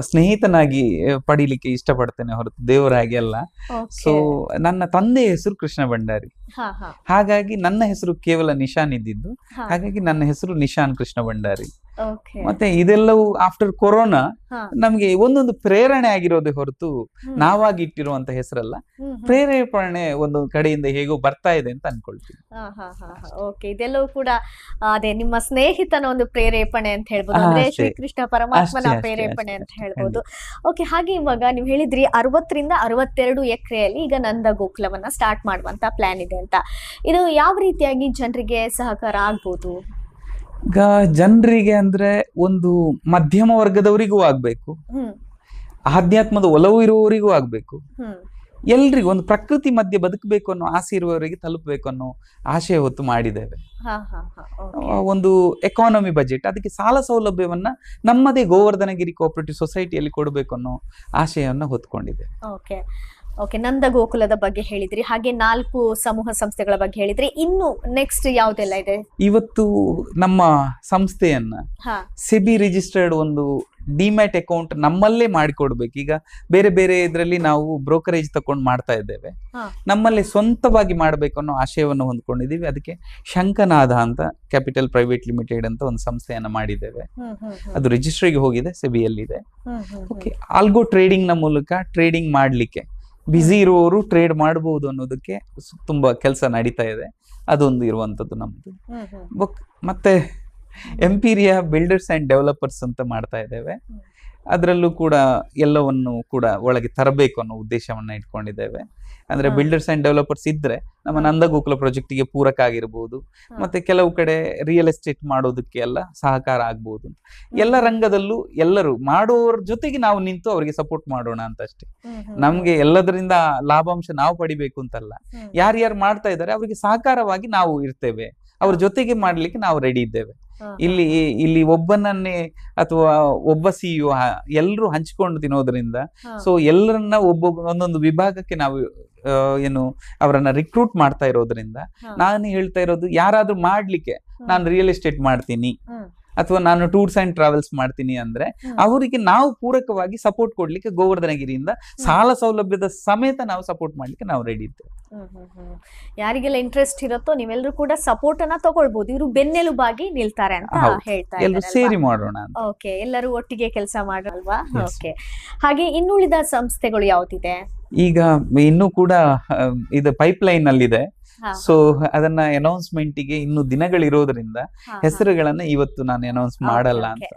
ಸ್ನೇಹಿತನಾಗಿ ಪಡೀಲಿಕ್ಕೆ ಇಷ್ಟಪಡ್ತೇನೆ ಹೊರತು ದೇವರಾಗಿ ಅಲ್ಲ. ಸೊ ನನ್ನ ತಂದೆಯ ಹೆಸರು ಕೃಷ್ಣ ಭಂಡಾರಿ, ಹಾಗಾಗಿ ನನ್ನ ಹೆಸರು ಕೇವಲ ನಿಶಾನ್ ಇದ್ದಿದ್ದು, ಹಾಗಾಗಿ ನನ್ನ ಹೆಸರು ನಿಶಾನ್ ಕೃಷ್ಣ ಭಂಡಾರಿ. ಮತ್ತೆ ಇದೆಲ್ಲವೂ ಆಫ್ಟರ್ ಕೊರೋನಾ ನಮ್ಗೆ ಒಂದೊಂದು ಪ್ರೇರಣೆ ಆಗಿರೋದೇ ಹೊರತು ನಾವಾಗಿ ಇಟ್ಟಿರುವಂತ ಹೆಸರಲ್ಲ. ಪ್ರೇರೇಪಣೆ ಒಂದು ಕಡೆಯಿಂದ ಹೇಗೋ ಬರ್ತಾ ಇದೆ ಅಂತ ಅನ್ಕೊಳ್ತೀನಿ. ಓಕೆ, ಇದೆಲ್ಲವೂ ಕೂಡ ಅದೇ ನಿಮ್ಮ ಸ್ನೇಹಿತನ ಒಂದು ಪ್ರೇರೇಪಣೆ ಅಂತ ಹೇಳ್ಬೋದು, ಅಂದ್ರೆ ಶ್ರೀಕೃಷ್ಣ ಪರಮಾತ್ಮನ ಪ್ರೇರೇಪಣೆ ಅಂತ ಹೇಳ್ಬೋದು. ಓಕೆ, ಹಾಗೆ ಇವಾಗ ನೀವು ಹೇಳಿದ್ರಿ 60ರಿಂದ 62 ಎಕರೆಯಲ್ಲಿ ಈಗ ನಂದ ಗೋಕುಲವನ್ನ ಸ್ಟಾರ್ಟ್ ಮಾಡುವಂತ ಪ್ಲಾನ್ ಇದೆ ಅಂತ. ಇದು ಯಾವ ರೀತಿಯಾಗಿ ಜನರಿಗೆ ಸಹಕಾರ ಆಗ್ಬೋದು? ಈಗ ಜನರಿಗೆ ಅಂದ್ರೆ ಒಂದು ಮಧ್ಯಮ ವರ್ಗದವರಿಗೂ ಆಗ್ಬೇಕು, ಆಧ್ಯಾತ್ಮದ ಒಲವು ಇರುವವರಿಗೂ ಆಗ್ಬೇಕು, ಎಲ್ರಿಗೂ ಒಂದು ಪ್ರಕೃತಿ ಮಧ್ಯೆ ಬದುಕಬೇಕು ಅನ್ನೋ ಆಸೆ ಇರುವವರಿಗೆ ತಲುಪಬೇಕು ಅನ್ನೋ ಆಶಯ ಹೊತ್ತು ಮಾಡಿದ್ದೇವೆ. ಒಂದು ಎಕಾನಮಿ ಬಜೆಟ್, ಅದಕ್ಕೆ ಸಾಲ ಸೌಲಭ್ಯವನ್ನ ನಮ್ಮದೇ ಗೋವರ್ಧನಗಿರಿ ಕೋಆಪರೇಟಿವ್ ಸೊಸೈಟಿಯಲ್ಲಿ ಕೊಡಬೇಕು ಅನ್ನೋ ಆಶಯವನ್ನ ಹೊತ್ಕೊಂಡಿದೆ. ಓಕೆ, ನಂದ ಗೋಕುಲದ ಬಗ್ಗೆ ಹೇಳಿದ್ರಿ, ಹಾಗೆ 4 ಸಮೂಹ ಸಂಸ್ಥೆಗಳ ಬಗ್ಗೆ ಹೇಳಿದ್ರಿ. ಇನ್ನು ನೆಕ್ಸ್ಟ್ ಯಾವ್ದೆಲ್ಲ ಇದೆ? ಇವತ್ತು ನಮ್ಮ ಸಂಸ್ಥೆಯನ್ನ ಸೆಬಿ ರಿಜಿಸ್ಟರ್ಡ್ ಒಂದು ಡಿಮ್ಯಾಟ್ ಅಕೌಂಟ್ ನಮ್ಮಲ್ಲೇ ಮಾಡಿಕೊಡ್ಬೇಕು. ಈಗ ಬೇರೆ ಬೇರೆ ಇದರಲ್ಲಿ ನಾವು ಬ್ರೋಕರೇಜ್ ತಕೊಂಡು ಮಾಡ್ತಾ ಇದ್ದೇವೆ, ನಮ್ಮಲ್ಲೇ ಸ್ವಂತವಾಗಿ ಮಾಡ್ಬೇಕು ಅನ್ನೋ ಆಶಯವನ್ನು ಹೊಂದ್ಕೊಂಡಿದೀವಿ. ಅದಕ್ಕೆ ಶಂಖನಾದ ಅಂತ ಕ್ಯಾಪಿಟಲ್ ಪ್ರೈವೇಟ್ ಲಿಮಿಟೆಡ್ ಅಂತ ಒಂದು ಸಂಸ್ಥೆಯನ್ನ ಮಾಡಿದ್ದೇವೆ. ಅದು ರಿಜಿಸ್ಟ್ರಿಗೆ ಹೋಗಿದೆ, ಸೆಬಿಯಲ್ಲಿದೆ. ಓಕೆ, ಆಲ್ಗೋ ಟ್ರೇಡಿಂಗ್ ನ ಮೂಲಕ ಟ್ರೇಡಿಂಗ್ ಮಾಡ್ಲಿಕ್ಕೆ ಬಿಸಿ ಇರುವವರು ಟ್ರೇಡ್ ಮಾಡಬಹುದು ಅನ್ನೋದಕ್ಕೆ ತುಂಬಾ ಕೆಲಸ ನಡೀತಾ ಇದೆ. ಅದೊಂದು ಇರುವಂತದ್ದು ನಮ್ದು. ಮತ್ತೆ ಎಂಪೀರಿಯಾ ಬಿಲ್ಡರ್ಸ್ ಅಂಡ್ ಡೆವಲಪರ್ಸ್ ಅಂತ ಮಾಡ್ತಾ ಇದ್ದೇವೆ. ಅದರಲ್ಲೂ ಕೂಡ ಎಲ್ಲವನ್ನು ಕೂಡ ಒಳಗೆ ತರಬೇಕು ಅನ್ನೋ ಉದ್ದೇಶವನ್ನ ಇಟ್ಕೊಂಡಿದ್ದೇವೆ. ಅಂದ್ರೆ ಬಿಲ್ಡರ್ಸ್ ಅಂಡ್ ಡೆವಲಪರ್ಸ್ ಇದ್ರೆ ನಮ್ಮ ನಂದಗೋಕುಲ ಪ್ರಾಜೆಕ್ಟ್ ಗೆ ಪೂರಕ ಆಗಿರ್ಬೋದು, ಮತ್ತೆ ಕೆಲವು ಕಡೆ ರಿಯಲ್ ಎಸ್ಟೇಟ್ ಮಾಡೋದಕ್ಕೆ ಎಲ್ಲ ಸಹಕಾರ ಆಗ್ಬೋದು. ಎಲ್ಲ ರಂಗದಲ್ಲೂ ಎಲ್ಲರೂ ಮಾಡುವವರ ಜೊತೆಗೆ ನಾವು ನಿಂತು ಅವರಿಗೆ ಸಪೋರ್ಟ್ ಮಾಡೋಣ ಅಂತ ಅಷ್ಟೇ. ನಮ್ಗೆ ಎಲ್ಲದರಿಂದ ಲಾಭಾಂಶ ನಾವು ಪಡಿಬೇಕು ಅಂತಲ್ಲ. ಯಾರ್ಯಾರು ಮಾಡ್ತಾ ಇದ್ದಾರೆ ಅವರಿಗೆ ಸಹಕಾರವಾಗಿ ನಾವು ಇರ್ತೇವೆ, ಅವ್ರ ಜೊತೆಗೆ ಮಾಡ್ಲಿಕ್ಕೆ ನಾವು ರೆಡಿ ಇದ್ದೇವೆ. ಇಲ್ಲಿ ಒಬ್ಬನನ್ನೇ ಅಥವಾ ಒಬ್ಬ ಸಿಇಒ ಎಲ್ಲರೂ ಹಂಚಿಕೊಂಡು ತಿನ್ನೋದ್ರಿಂದ ಸೊ ಎಲ್ಲರನ್ನ ಒಂದೊಂದು ವಿಭಾಗಕ್ಕೆ ನಾವು ಏನು ಅವರನ್ನ ರಿಕ್ರೂಟ್ ಮಾಡ್ತಾ ಇರೋದ್ರಿಂದ ನಾನು ಹೇಳ್ತಾ ಇರೋದು, ಯಾರಾದ್ರೂ ಮಾಡ್ಲಿಕ್ಕೆ ನಾನು ರಿಯಲ್ ಎಸ್ಟೇಟ್ ಮಾಡ್ತೀನಿ ಅಥವಾ ನಾನು ಟೂರ್ಸ್ ಅಂಡ್ ಟ್ರಾವೆಲ್ಸ್ ಮಾಡ್ತೀನಿ ಅಂದ್ರೆ ಅವರಿಗೆ ನಾವು ಪೂರಕವಾಗಿ ಸಪೋರ್ಟ್ ಕೊಡ್ಲಿಕ್ಕೆ ಗೋವರ್ಧನಗಿರಿಯಿಂದ ಸಾಲ ಸೌಲಭ್ಯದ ಸಮೇತ ನಾವು ಸಪೋರ್ಟ್ ಮಾಡ್ಲಿಕ್ಕೆ ನಾವು ರೆಡಿ ಇದ್ದೇವೆ. ಯಾರಿಗೆಲ್ಲ ಇಂಟ್ರೆಸ್ಟ್ ಇರುತ್ತೋ ನೀವೆಲ್ಲರೂ ಕೂಡ ಸಪೋರ್ಟ್ ಅನ್ನ ತಗೊಳ್ಬಹುದು. ಇವರು ಬೆನ್ನೆಲುಬಾಗಿ ನಿಲ್ತಾರೆ ಅಂತ ಹೇಳ್ತಾ ಎಲ್ಲರೂ ಸೇರಿ ಮಾಡೋಣ. ಓಕೆ, ಎಲ್ಲರೂ ಒಟ್ಟಿಗೆ ಕೆಲಸ ಮಾಡೋಲ್ವಾ? ಓಕೆ, ಹಾಗೆ ಇನ್ನುಳಿದ ಸಂಸ್ಥೆಗಳು ಯಾವ್ದಿದೆ? ಈಗ ಇನ್ನೂ ಕೂಡ ಇದು ಪೈಪ್ಲೈನ್ ಅಲ್ಲಿದೆ. ಸೊ ಅದನ್ನ ಅನೌನ್ಸ್ಮೆಂಟ್ ಗೆ ಇನ್ನು ದಿನಗಳಿರೋದ್ರಿಂದ ಹೆಸರುಗಳನ್ನ ಇವತ್ತು ನಾನು ಅನೌನ್ಸ್ ಮಾಡಲ್ಲ ಅಂತ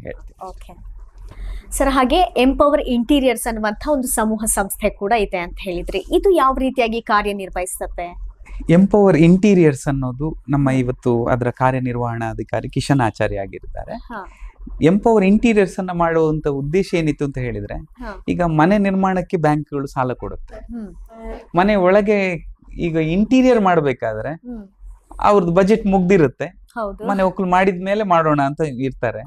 ಹೇಳ್ತೀನಿ. ಸರ್, ಹಾಗೆ ಎಂಪವರ್ ಇಂಟೀರಿಯರ್ಸ್ ಅನ್ನುವಂಥ ಒಂದು ಸಮೂಹ ಸಂಸ್ಥೆ ಕೂಡ ಇದೆ ಅಂತ ಹೇಳಿದ್ರಿ. ಇದು ಯಾವ ರೀತಿಯಾಗಿ ಕಾರ್ಯನಿರ್ವಹಿಸುತ್ತೆ? ಎಂಪವರ್ ಇಂಟೀರಿಯರ್ಸ್ ಅನ್ನೋದು ನಮ್ಮ ಇವತ್ತು ಅದರ ಕಾರ್ಯನಿರ್ವಹಣಾಧಿಕಾರಿ ಕಿಶನ್ ಆಚಾರ್ಯ ಆಗಿರ್ತಾರೆ. ಎಂಪವರ್ ಇಂಟೀರಿಯರ್ಸ್ ಅನ್ನ ಮಾಡುವಂತ ಉದ್ದೇಶ ಏನಿತ್ತು ಅಂತ ಹೇಳಿದ್ರೆ, ಈಗ ಮನೆ ನಿರ್ಮಾಣಕ್ಕೆ ಬ್ಯಾಂಕ್ಗಳು ಸಾಲ ಕೊಡುತ್ತೆ. ಮನೆ ಒಳಗೆ ಈಗ ಇಂಟೀರಿಯರ್ ಮಾಡ್ಬೇಕಾದ್ರೆ ಅವ್ರದ್ದು ಬಜೆಟ್ ಮುಗ್ದಿರುತ್ತೆ, ಮನೆ ಒಕ್ಕಲು ಮಾಡಿದ್ಮೇಲೆ ಮಾಡೋಣ ಅಂತ ಇರ್ತಾರೆ.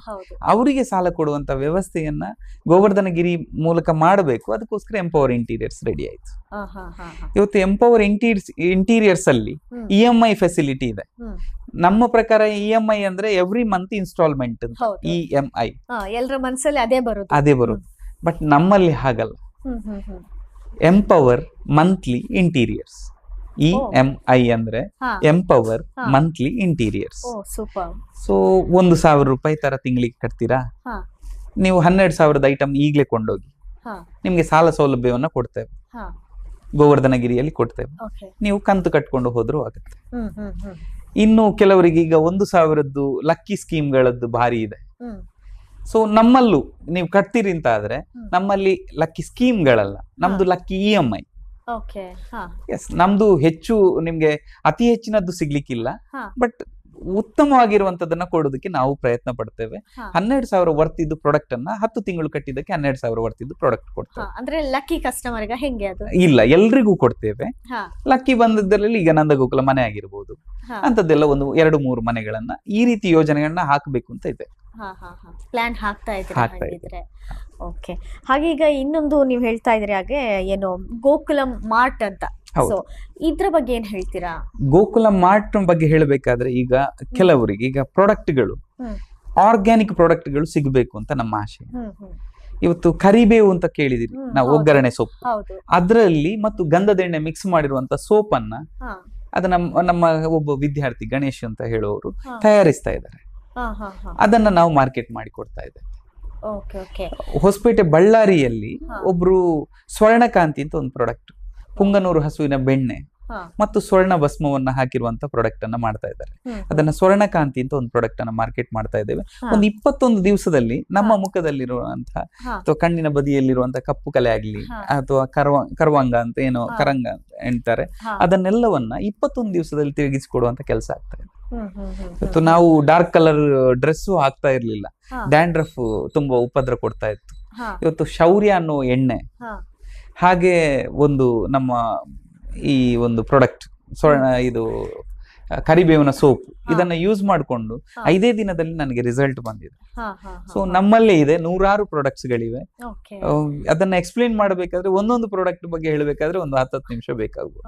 ಅವರಿಗೆ ಸಾಲ ಕೊಡುವಂತ ವ್ಯವಸ್ಥೆಯನ್ನ ಗೋವರ್ಧನಗಿರಿ ಮೂಲಕ ಮಾಡಬೇಕು. ಅದಕ್ಕೋಸ್ಕರ ಎಂಪವರ್ ಇಂಟೀರಿಯರ್ಸ್ ರೆಡಿ ಆಯ್ತು. ಇವತ್ತು ಎಂಪವರ್ ಇಂಟೀರಿಯರ್ಸ್ ಅಲ್ಲಿ EMI ಫೆಸಿಲಿಟಿ ಇದೆ. ನಮ್ಮ ಪ್ರಕಾರ EMI ಅಂದ್ರೆ ಎವ್ರಿ ಮಂತ್ ಇನ್ಸ್ಟಾಲ್ಮೆಂಟ್ ಅಂತ EMI ಎಲ್ಲರ ಮನಸ್ಸಲ್ಲಿ ಅದೇ ಬರುದು. ಬಟ್ ನಮ್ಮಲ್ಲಿ ಹಾಗಲ್ಲ. ಎಂಪವರ್ ಮಂತ್ಲಿ ಇಂಟೀರಿಯರ್ಸ್, EMI ಅಂದ್ರೆ ಎಂಪವರ್ ಮಂತ್ಲಿ ಇಂಟೀರಿಯರ್ಸ್. ಸೊ 1,000 ರೂಪಾಯಿ ತರ ತಿಂಗಳಿಗೆ ಕಟ್ತೀರಾ ನೀವು, 12,000 ಐಟಮ್ ಈಗ್ಲೇ ಕೊಂಡೋಗಿ ನಿಮ್ಗೆ ಸಾಲ ಸೌಲಭ್ಯವನ್ನ ಕೊಡ್ತೇವೆ, ಗೋವರ್ಧನಗಿರಿಯಲ್ಲಿ ಕೊಡ್ತೇವೆ. ನೀವು ಕಂತು ಕಟ್ಕೊಂಡು ಹೋದ್ರೂ ಆಗುತ್ತೆ. ಇನ್ನು ಕೆಲವರಿಗೆ ಈಗ 1,000 ಲಕ್ಕಿ ಸ್ಕೀಮ್ಗಳದ್ದು ಭಾರಿ ಇದೆ. ಸೊ ನಮ್ಮಲ್ಲೂ ನೀವು ಕಟ್ತೀರಿ ಅಂತ ಆದ್ರೆ ನಮ್ಮಲ್ಲಿ ಲಕ್ಕಿ ಸ್ಕೀಮ್ಗಳಲ್ಲ, ನಮ್ದು ಲಕ್ಕಿ EMI. ಎಸ್, ನಮ್ದು ಹೆಚ್ಚು ನಿಮ್ಗೆ ಅತಿ ಹೆಚ್ಚಿನದ್ದು ಸಿಗ್ಲಿಕ್ಕಿಲ್ಲ, ಬಟ್ ಉತ್ತಮವಾಗಿರುವಂತದನ್ನ ಕೊಡೋದಕ್ಕೆ ನಾವು ಪ್ರಯತ್ನ ಪಡ್ತೇವೆ. 12,000 ವರ್ತಿದ್ದು ಪ್ರಾಡಕ್ಟ್ ಅನ್ನ 10 ತಿಂಗಳು ಕಟ್ಟಿದ್ದಕ್ಕೆ 12,000 ವರ್ತಿದ್ದು ಪ್ರಾಡಕ್ಟ್ ಕೊಡ್ತೇವೆ. ಅಂದ್ರೆ ಲಕ್ಕಿ ಕಸ್ಟಮರ್ ಹೆಂಗೆ ಅದು? ಇಲ್ಲ, ಎಲ್ರಿಗೂ ಕೊಡ್ತೇವೆ. ಲಕ್ಕಿ ಬಂದದ್ರಲ್ಲಿ ಈಗ ನಂದಗೋಕುಲ ಮನೆ ಆಗಿರ್ಬೋದು, ಅಂತದ್ದೆಲ್ಲ ಒಂದು 2-3 ಮನೆಗಳನ್ನ ಈ ರೀತಿ ಯೋಜನೆಗಳನ್ನ ಹಾಕಬೇಕು ಅಂತ ಇದೆ. ಪ್ಲಾನ್ ಹಾಕ್ತಾ ಇದ್ರೆ. ಓಕೆ, ಹಾಗೆ ಈಗ ಇನ್ನೊಂದು ನೀವು ಹೇಳ್ತಾ ಇದ್ರಿ ಹಾಗೆ ಏನು ಗೋಕುಲಂ ಮಾರ್ಟ್ ಅಂತ. ಸೊ ಇದ್ರ ಬಗ್ಗೆ ಏನ್ ಹೇಳ್ತೀರಾ? ಗೋಕುಲಂ ಮಾರ್ಟ್ ಬಗ್ಗೆ ಹೇಳಬೇಕಾದ್ರೆ ಈಗ ಕೆಲವರಿಗೆ ಈಗ ಪ್ರಾಡಕ್ಟ್ಗಳು ಆರ್ಗ್ಯಾನಿಕ್ ಪ್ರಾಡಕ್ಟ್ಗಳು ಸಿಗಬೇಕು ಅಂತ ನಮ್ಮ ಆಶೆ. ಇವತ್ತು ಕರಿಬೇವು ಅಂತ ಕೇಳಿದಿರಿ ನಾವು, ಒಗ್ಗರಣೆ ಸೊಪ್ಪು, ಅದರಲ್ಲಿ ಮತ್ತು ಗಂಧದೆಣ್ಣೆ ಮಿಕ್ಸ್ ಮಾಡಿರುವಂತ ಸೋಪ್ ಅನ್ನ ಅದನ್ನ ನಮ್ಮ ಒಬ್ಬ ವಿದ್ಯಾರ್ಥಿ ಗಣೇಶ್ ಅಂತ ಹೇಳೋರು ತಯಾರಿಸ್ತಾ ಇದ್ದಾರೆ. ಅದನ್ನ ನಾವು ಮಾರ್ಕೆಟ್ ಮಾಡಿ ಕೊಡ್ತಾ ಇದ್ದೇವೆ. ಹೊಸಪೇಟೆ ಬಳ್ಳಾರಿಯಲ್ಲಿ ಒಬ್ರು ಸ್ವರ್ಣಕಾಂತಿ ಅಂತ ಒಂದು ಪ್ರಾಡಕ್ಟ್, ಪುಂಗನೂರು ಹಸುವಿನ ಬೆಣ್ಣೆ ಮತ್ತು ಸ್ವರ್ಣ ಭಸ್ಮವನ್ನ ಹಾಕಿರುವಂತ ಪ್ರಾಡಕ್ಟ್ ಅನ್ನ ಮಾಡ್ತಾ ಇದ್ದಾರೆ. ಅದನ್ನ ಸ್ವರ್ಣಕಾಂತಿ ಅಂತ ಒಂದು ಪ್ರಾಡಕ್ಟ್ ಅನ್ನ ಮಾರ್ಕೆಟ್ ಮಾಡ್ತಾ ಇದ್ದೇವೆ. ಒಂದು 21 ದಿವಸದಲ್ಲಿ ನಮ್ಮ ಮುಖದಲ್ಲಿರುವಂತಹ ಅಥವಾ ಕಣ್ಣಿನ ಬದಿಯಲ್ಲಿರುವಂತಹ ಕಪ್ಪು ಕಲೆ ಆಗ್ಲಿ ಅಥವಾ ಕರ್ವಾಂಗ ಅಂತ ಏನೋ ಕರಂಗ ಅಂತ ಹೇಳ್ತಾರೆ, ಅದನ್ನೆಲ್ಲವನ್ನ 21 ದಿವಸದಲ್ಲಿ ತಿರುಗಿಸಿಕೊಡುವಂತ ಕೆಲಸ ಆಗ್ತಾ ಇದೆ. ಇವತ್ತು ನಾವು ಡಾರ್ಕ್ ಕಲರ್ ಡ್ರೆಸ್ ಹಾಕ್ತಾ ಇರ್ಲಿಲ್ಲ, ಡ್ಯಾಂಡ್ರಫ್ ತುಂಬಾ ಉಪದ್ರ ಕೊಡ್ತಾ ಇತ್ತು. ಇವತ್ತು ಶೌರ್ಯ ಅನ್ನೋ ಎಣ್ಣೆ, ಹಾಗೆ ಒಂದು ನಮ್ಮ ಈ ಒಂದು ಪ್ರಾಡಕ್ಟ್ ಇದು ಕರಿಬೇವಿನ ಸೋಪ್, ಇದನ್ನ ಯೂಸ್ ಮಾಡಿಕೊಂಡು 5 ದಿನದಲ್ಲಿ ನನಗೆ ರಿಸಲ್ಟ್ ಬಂದಿದೆ. ಸೊ ನಮ್ಮಲ್ಲೇ ಇದೆ, 100 ಪ್ರಾಡಕ್ಟ್ಸ್ ಗಳಿವೆ. ಅದನ್ನ ಎಕ್ಸ್ಪ್ಲೇನ್ ಮಾಡಬೇಕಾದ್ರೆ ಒಂದೊಂದು ಪ್ರಾಡಕ್ಟ್ ಬಗ್ಗೆ ಹೇಳಬೇಕಾದ್ರೆ ಒಂದು 10 ನಿಮಿಷ ಬೇಕಾಗಬಹುದು.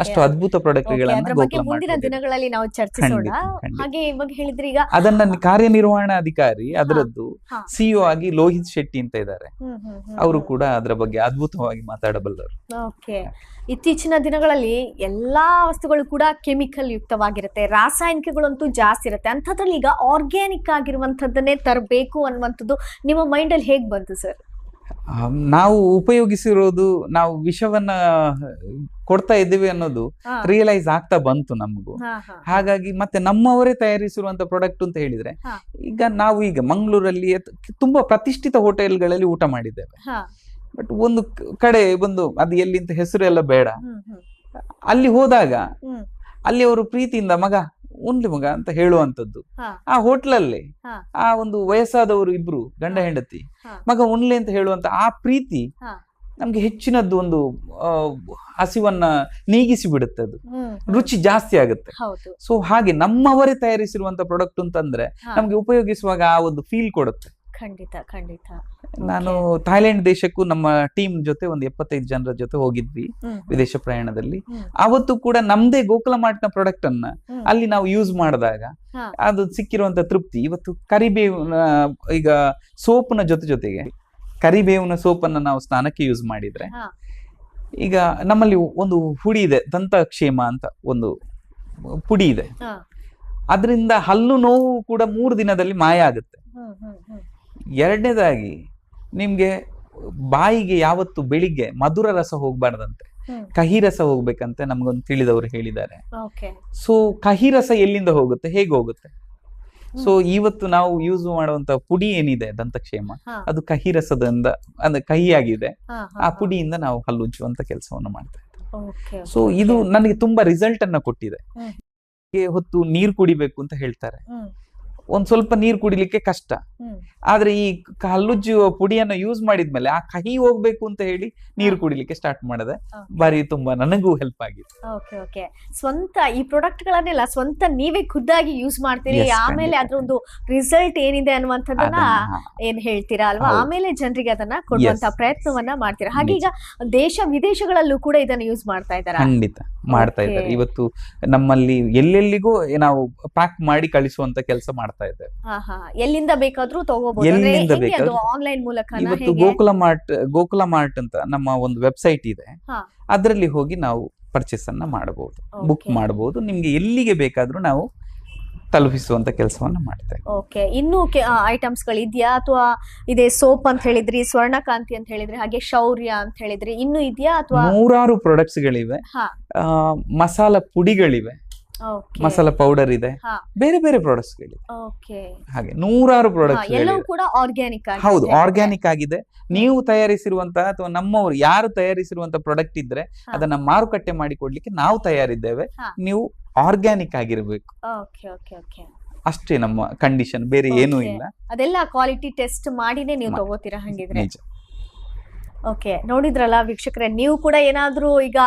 ಅಷ್ಟು ಅದ್ಭುತ ಪ್ರಾಡಕ್ಟ್ ಗಳನ್ನ ಮುಂದಿನ ದಿನಗಳಲ್ಲಿ ನಾವು ಚರ್ಚಿಸೋಣ. ಹಾಗೆ ಇವಾಗ ಹೇಳಿದ್ರಿ, ಈಗ ಅದನ್ನ ಕಾರ್ಯನಿರ್ವಹಣಾಧಿಕಾರಿ ಅದರದ್ದು CEO ಆಗಿ ಲೋಹಿತ್ ಶೆಟ್ಟಿ ಅಂತ ಇದ್ದಾರೆ, ಅವರು ಕೂಡ ಅದರ ಬಗ್ಗೆ ಅದ್ಭುತವಾಗಿ ಮಾತಾಡಬಲ್ಲರು. ಇತ್ತೀಚಿನ ದಿನಗಳಲ್ಲಿ ಎಲ್ಲಾ ವಸ್ತುಗಳು ಕೂಡ ಕೆಮಿಕಲ್ ಯುಕ್ತವಾಗಿರುತ್ತೆ, ರಾಸಾಯನಿಕಗಳಂತೂ ಜಾಸ್ತಿ ಇರುತ್ತೆ. ಅಂಥದ್ರಲ್ಲಿ ಈಗ ಆರ್ಗ್ಯಾನಿಕ್ ಆಗಿರುವಂತದ್ದನ್ನೇ ತರಬೇಕು ಅನ್ನುವಂಥದ್ದು ನಿಮ್ಮ ಮೈಂಡ್ ಅಲ್ಲಿ ಹೇಗ್ ಬಂತು ಸರ್? ನಾವು ಉಪಯೋಗಿಸಿರೋದು, ನಾವು ವಿಷವನ್ನ ಕೊಡ್ತಾ ಇದ್ದೀವಿ ಅನ್ನೋದು ರಿಯಲೈಸ್ ಆಗ್ತಾ ಬಂತು ನಮಗೂ. ಹಾಗಾಗಿ ಮತ್ತೆ ನಮ್ಮವರೇ ತಯಾರಿಸಿರುವಂತ ಪ್ರಾಡಕ್ಟ್ ಅಂತ ಹೇಳಿದ್ರೆ, ಈಗ ನಾವು ಈಗ ಮಂಗಳೂರಲ್ಲಿ ತುಂಬಾ ಪ್ರತಿಷ್ಠಿತ ಹೋಟೆಲ್ಗಳಲ್ಲಿ ಊಟ ಮಾಡಿದ್ದೇವೆ. ಬಟ್ ಒಂದು ಕಡೆ ಒಂದು ಅದು ಎಲ್ಲಿಂತ ಹೆಸರು ಎಲ್ಲ ಬೇಡ, ಅಲ್ಲಿ ಹೋದಾಗ ಅಲ್ಲಿ ಅವರು ಪ್ರೀತಿಯಿಂದ ಮಗ ಉಣ್ಲಿ ಮಗ ಅಂತ ಹೇಳುವಂತದ್ದು. ಆ ಹೋಟ್ಲಲ್ಲಿ ಆ ಒಂದು ವಯಸ್ಸಾದವರು ಇಬ್ರು ಗಂಡ ಹೆಂಡತಿ ಮಗ ಉಣ್ಲಿ ಅಂತ ಹೇಳುವಂತ ಆ ಪ್ರೀತಿ ನಮ್ಗೆ ಹೆಚ್ಚಿನದ್ದು ಒಂದು ಹಸಿವನ್ನ ನೀಗಿಸಿ ಬಿಡುತ್ತೆ, ಅದು ರುಚಿ ಜಾಸ್ತಿ ಆಗುತ್ತೆ. ಸೊ ಹಾಗೆ ನಮ್ಮವರೇ ತಯಾರಿಸಿರುವಂತ ಪ್ರಾಡಕ್ಟ್ ಅಂತಂದ್ರೆ ನಮ್ಗೆ ಉಪಯೋಗಿಸುವಾಗ ಆ ಒಂದು ಫೀಲ್ ಕೊಡುತ್ತೆ. ಖಂಡಿತ ಖಂಡಿತ. ನಾನು ಥೈಲ್ಯಾಂಡ್ ದೇಶಕ್ಕೂ ನಮ್ಮ ಟೀಮ್ ಜೊತೆ ಒಂದು 75 ಜನರ ಜೊತೆ ಹೋಗಿದ್ವಿ ವಿದೇಶ ಪ್ರಯಾಣದಲ್ಲಿ. ಅವತ್ತು ಕೂಡ ನಮ್ದೇ ಗೋಕುಲ ಮಾರ್ಟ್ನ ಪ್ರಾಡಕ್ಟ್ ಅನ್ನ ಅಲ್ಲಿ ನಾವು ಯೂಸ್ ಮಾಡಿದಾಗ ಅದು ಸಿಕ್ಕಿರುವಂತ ತೃಪ್ತಿ. ಇವತ್ತು ಕರಿಬೇವಿನ ಈಗ ಸೋಪ್ನ ಜೊತೆಗೆ ಕರಿಬೇವಿನ ಸೋಪನ್ನ ನಾವು ಸ್ನಾನಕ್ಕೆ ಯೂಸ್ ಮಾಡಿದ್ರೆ, ಈಗ ನಮ್ಮಲ್ಲಿ ಒಂದು ಪುಡಿ ಇದೆ ದಂತಕ್ಷೇಮ ಅಂತ ಒಂದು ಪುಡಿ ಇದೆ, ಅದರಿಂದ ಹಲ್ಲು ನೋವು ಕೂಡ 3 ದಿನದಲ್ಲಿ ಮಾಯ ಆಗುತ್ತೆ. ಎರಡನೇದಾಗಿ ನಿಮ್ಗೆ ಬಾಯಿಗೆ ಯಾವತ್ತು ಬೆಳಿಗ್ಗೆ ಮಧುರ ರಸ ಹೋಗ್ಬಾರ್ದಂತೆ, ಕಹಿ ರಸ ಹೋಗ್ಬೇಕಂತೆ ನಮ್ಗೊಂದು ತಿಳಿದವರು ಹೇಳಿದ್ದಾರೆ. ಸೊ ಕಹಿ ರಸ ಎಲ್ಲಿಂದ ಹೋಗುತ್ತೆ, ಹೇಗೆ ಹೋಗುತ್ತೆ? ಸೊ ಇವತ್ತು ನಾವು ಯೂಸ್ ಮಾಡುವಂತ ಪುಡಿ ಏನಿದೆ ದಂತಕ್ಷೇಮ, ಅದು ಕಹಿ ರಸದಿಂದ ಅಂದ್ರೆ ಕಹಿಯಾಗಿದೆ, ಆ ಪುಡಿಯಿಂದ ನಾವು ಹಲ್ಲುಜ್ಜುವಂತ ಕೆಲಸವನ್ನು ಮಾಡ್ತಾ ಇದ್ದೇವೆ. ಸೊ ಇದು ನನಗೆ ತುಂಬಾ ರಿಸಲ್ಟ್ ಅನ್ನ ಕೊಟ್ಟಿದೆ. ಹೊತ್ತು ನೀರು ಕುಡಿಬೇಕು ಅಂತ ಹೇಳ್ತಾರೆ, ಒಂದ್ ಸ್ವಲ್ಪ ನೀರು ಕುಡಿಲಿಕ್ಕೆ ಕಷ್ಟ, ಆದ್ರೆ ಈ ಹಲ್ಲುಜ್ಜುವ ಪುಡಿಯನ್ನು ಯೂಸ್ ಮಾಡಿದ್ಮೇಲೆ ಆ ಕಹಿ ಹೋಗ್ಬೇಕು ಅಂತ ಹೇಳಿ ನೀರು ಕುಡಿಲಿಕ್ಕೆ ಸ್ಟಾರ್ಟ್ ಮಾಡಿದೆ. ಬಾರಿ ತುಂಬಾ ನನಗೂ ಹೆಲ್ಪ್ ಆಗಿದೆ. ಓಕೆ ಸ್ವಂತ ಈ ಪ್ರಾಡಕ್ಟ್ ಗಳನ್ನೆಲ್ಲ ಸ್ವಂತ ನೀವೇ ಖುದ್ದಾಗಿ ಯೂಸ್ ಮಾಡ್ತೀರಿ, ಆಮೇಲೆ ಅದ್ರ ಒಂದು ರಿಸಲ್ಟ್ ಏನಿದೆ ಅನ್ನುವಂಥದ್ದನ್ನ ಏನ್ ಹೇಳ್ತೀರಾ ಅಲ್ವಾ, ಆಮೇಲೆ ಜನರಿಗೆ ಅದನ್ನ ಕೊಡುವಂತ ಪ್ರಯತ್ನವನ್ನ ಮಾಡ್ತೀರಾ. ಹಾಗೆ ಈಗ ದೇಶ ವಿದೇಶಗಳಲ್ಲೂ ಕೂಡ ಇದನ್ನ ಯೂಸ್ ಮಾಡ್ತಾ ಇದ್ದಾರೆ. ಖಂಡಿತ ಮಾಡ್ತಾ ಇದ್ದಾರೆ. ಇವತ್ತು ನಮ್ಮಲ್ಲಿ ಎಲ್ಲೆಲ್ಲಿಗೂ ನಾವು ಪ್ಯಾಕ್ ಮಾಡಿ ಕಳಿಸುವಂತ ಕೆಲಸ ಮಾಡ್ತಾ ಇದ್ದೇವೆ. ಎಲ್ಲಿಂದ ಬೇಕಾದ್ರೂ ತಗೋಬಹುದು, ಆನ್ಲೈನ್ ಮೂಲಕ. ಇವತ್ತು ಗೋಕುಲ ಮಾರ್ಟ್ ಅಂತ ನಮ್ಮ ಒಂದು ವೆಬ್ಸೈಟ್ ಇದೆ, ಅದರಲ್ಲಿ ಹೋಗಿ ನಾವು ಪರ್ಚೇಸ್ ಅನ್ನ ಮಾಡಬಹುದು, ಬುಕ್ ಮಾಡಬಹುದು. ನಿಮ್ಗೆ ಎಲ್ಲಿಗೆ ಬೇಕಾದ್ರೂ ನಾವು ತಲುಪಿಸುವಂತ ಕೆಲಸವನ್ನ ಮಾಡ್ತೇವೆ. ಓಕೆ, ಇನ್ನು ಐಟಮ್ಸ್ ಗಳಿದ್ಯಾ ಅಥವಾ ಇದೇ ಸೋಪ್ ಅಂತ ಹೇಳಿದ್ರಿ, ಸ್ವರ್ಣಕಾಂತಿ ಅಂತ ಹೇಳಿದ್ರಿ, ಹಾಗೆ ಶೌರ್ಯ ಅಂತ ಹೇಳಿದ್ರಿ, ಇನ್ನು ಇದೆಯಾ ಅಥವಾ? 100 ಪ್ರಾಡಕ್ಟ್ಸ್ ಗಳಿವೆ, ಮಸಾಲಾ ಪುಡಿಗಳಿವೆ, ಮಸಾಲಾ ಪೌಡರ್ ಇದೆ, ಬೇರೆ ಬೇರೆ ಪ್ರಾಡಕ್ಟ್ಸ್ ಗಳಿವೆ. ಹಾಗೆ 100 ಪ್ರಾಡಕ್ಟ್ಸ್ ಎಲ್ಲವೂ ಕೂಡ ಆರ್ಗ್ಯಾನಿಕ್. ಹೌದು, ಆರ್ಗ್ಯಾನಿಕ್ ಆಗಿದೆ. ನೀವು ತಯಾರಿಸಿರುವಂತಹ ಅಥವಾ ನಮ್ಮವರು ಯಾರು ತಯಾರಿಸಿರುವಂತ ಪ್ರಾಡಕ್ಟ್ ಇದ್ರೆ ಅದನ್ನ ಮಾರುಕಟ್ಟೆ ಮಾಡಿ ಕೊಡ್ಲಿಕ್ಕೆ ನಾವು ತಯಾರಿದ್ದೇವೆ. ನೀವು ಆರ್ಗ್ಯಾನಿಕ್ ಆಗಿರ್ಬೇಕು, ಅಷ್ಟೇ ನಮ್ಮ ಕಂಡೀಷನ್, ಬೇರೆ ಏನೂ ಇಲ್ಲ. ಅದೆಲ್ಲ ಕ್ವಾಲಿಟಿ ಟೆಸ್ಟ್ ಮಾಡಿನೇ ನೀವು ತಗೋತೀರಾ ಹಂಗಿದ್ರೆ? ಓಕೆ, ನೋಡಿದ್ರಲ್ಲ ವೀಕ್ಷಕರೇ, ನೀವು ಕೂಡ ಏನಾದ್ರೂ ಈಗ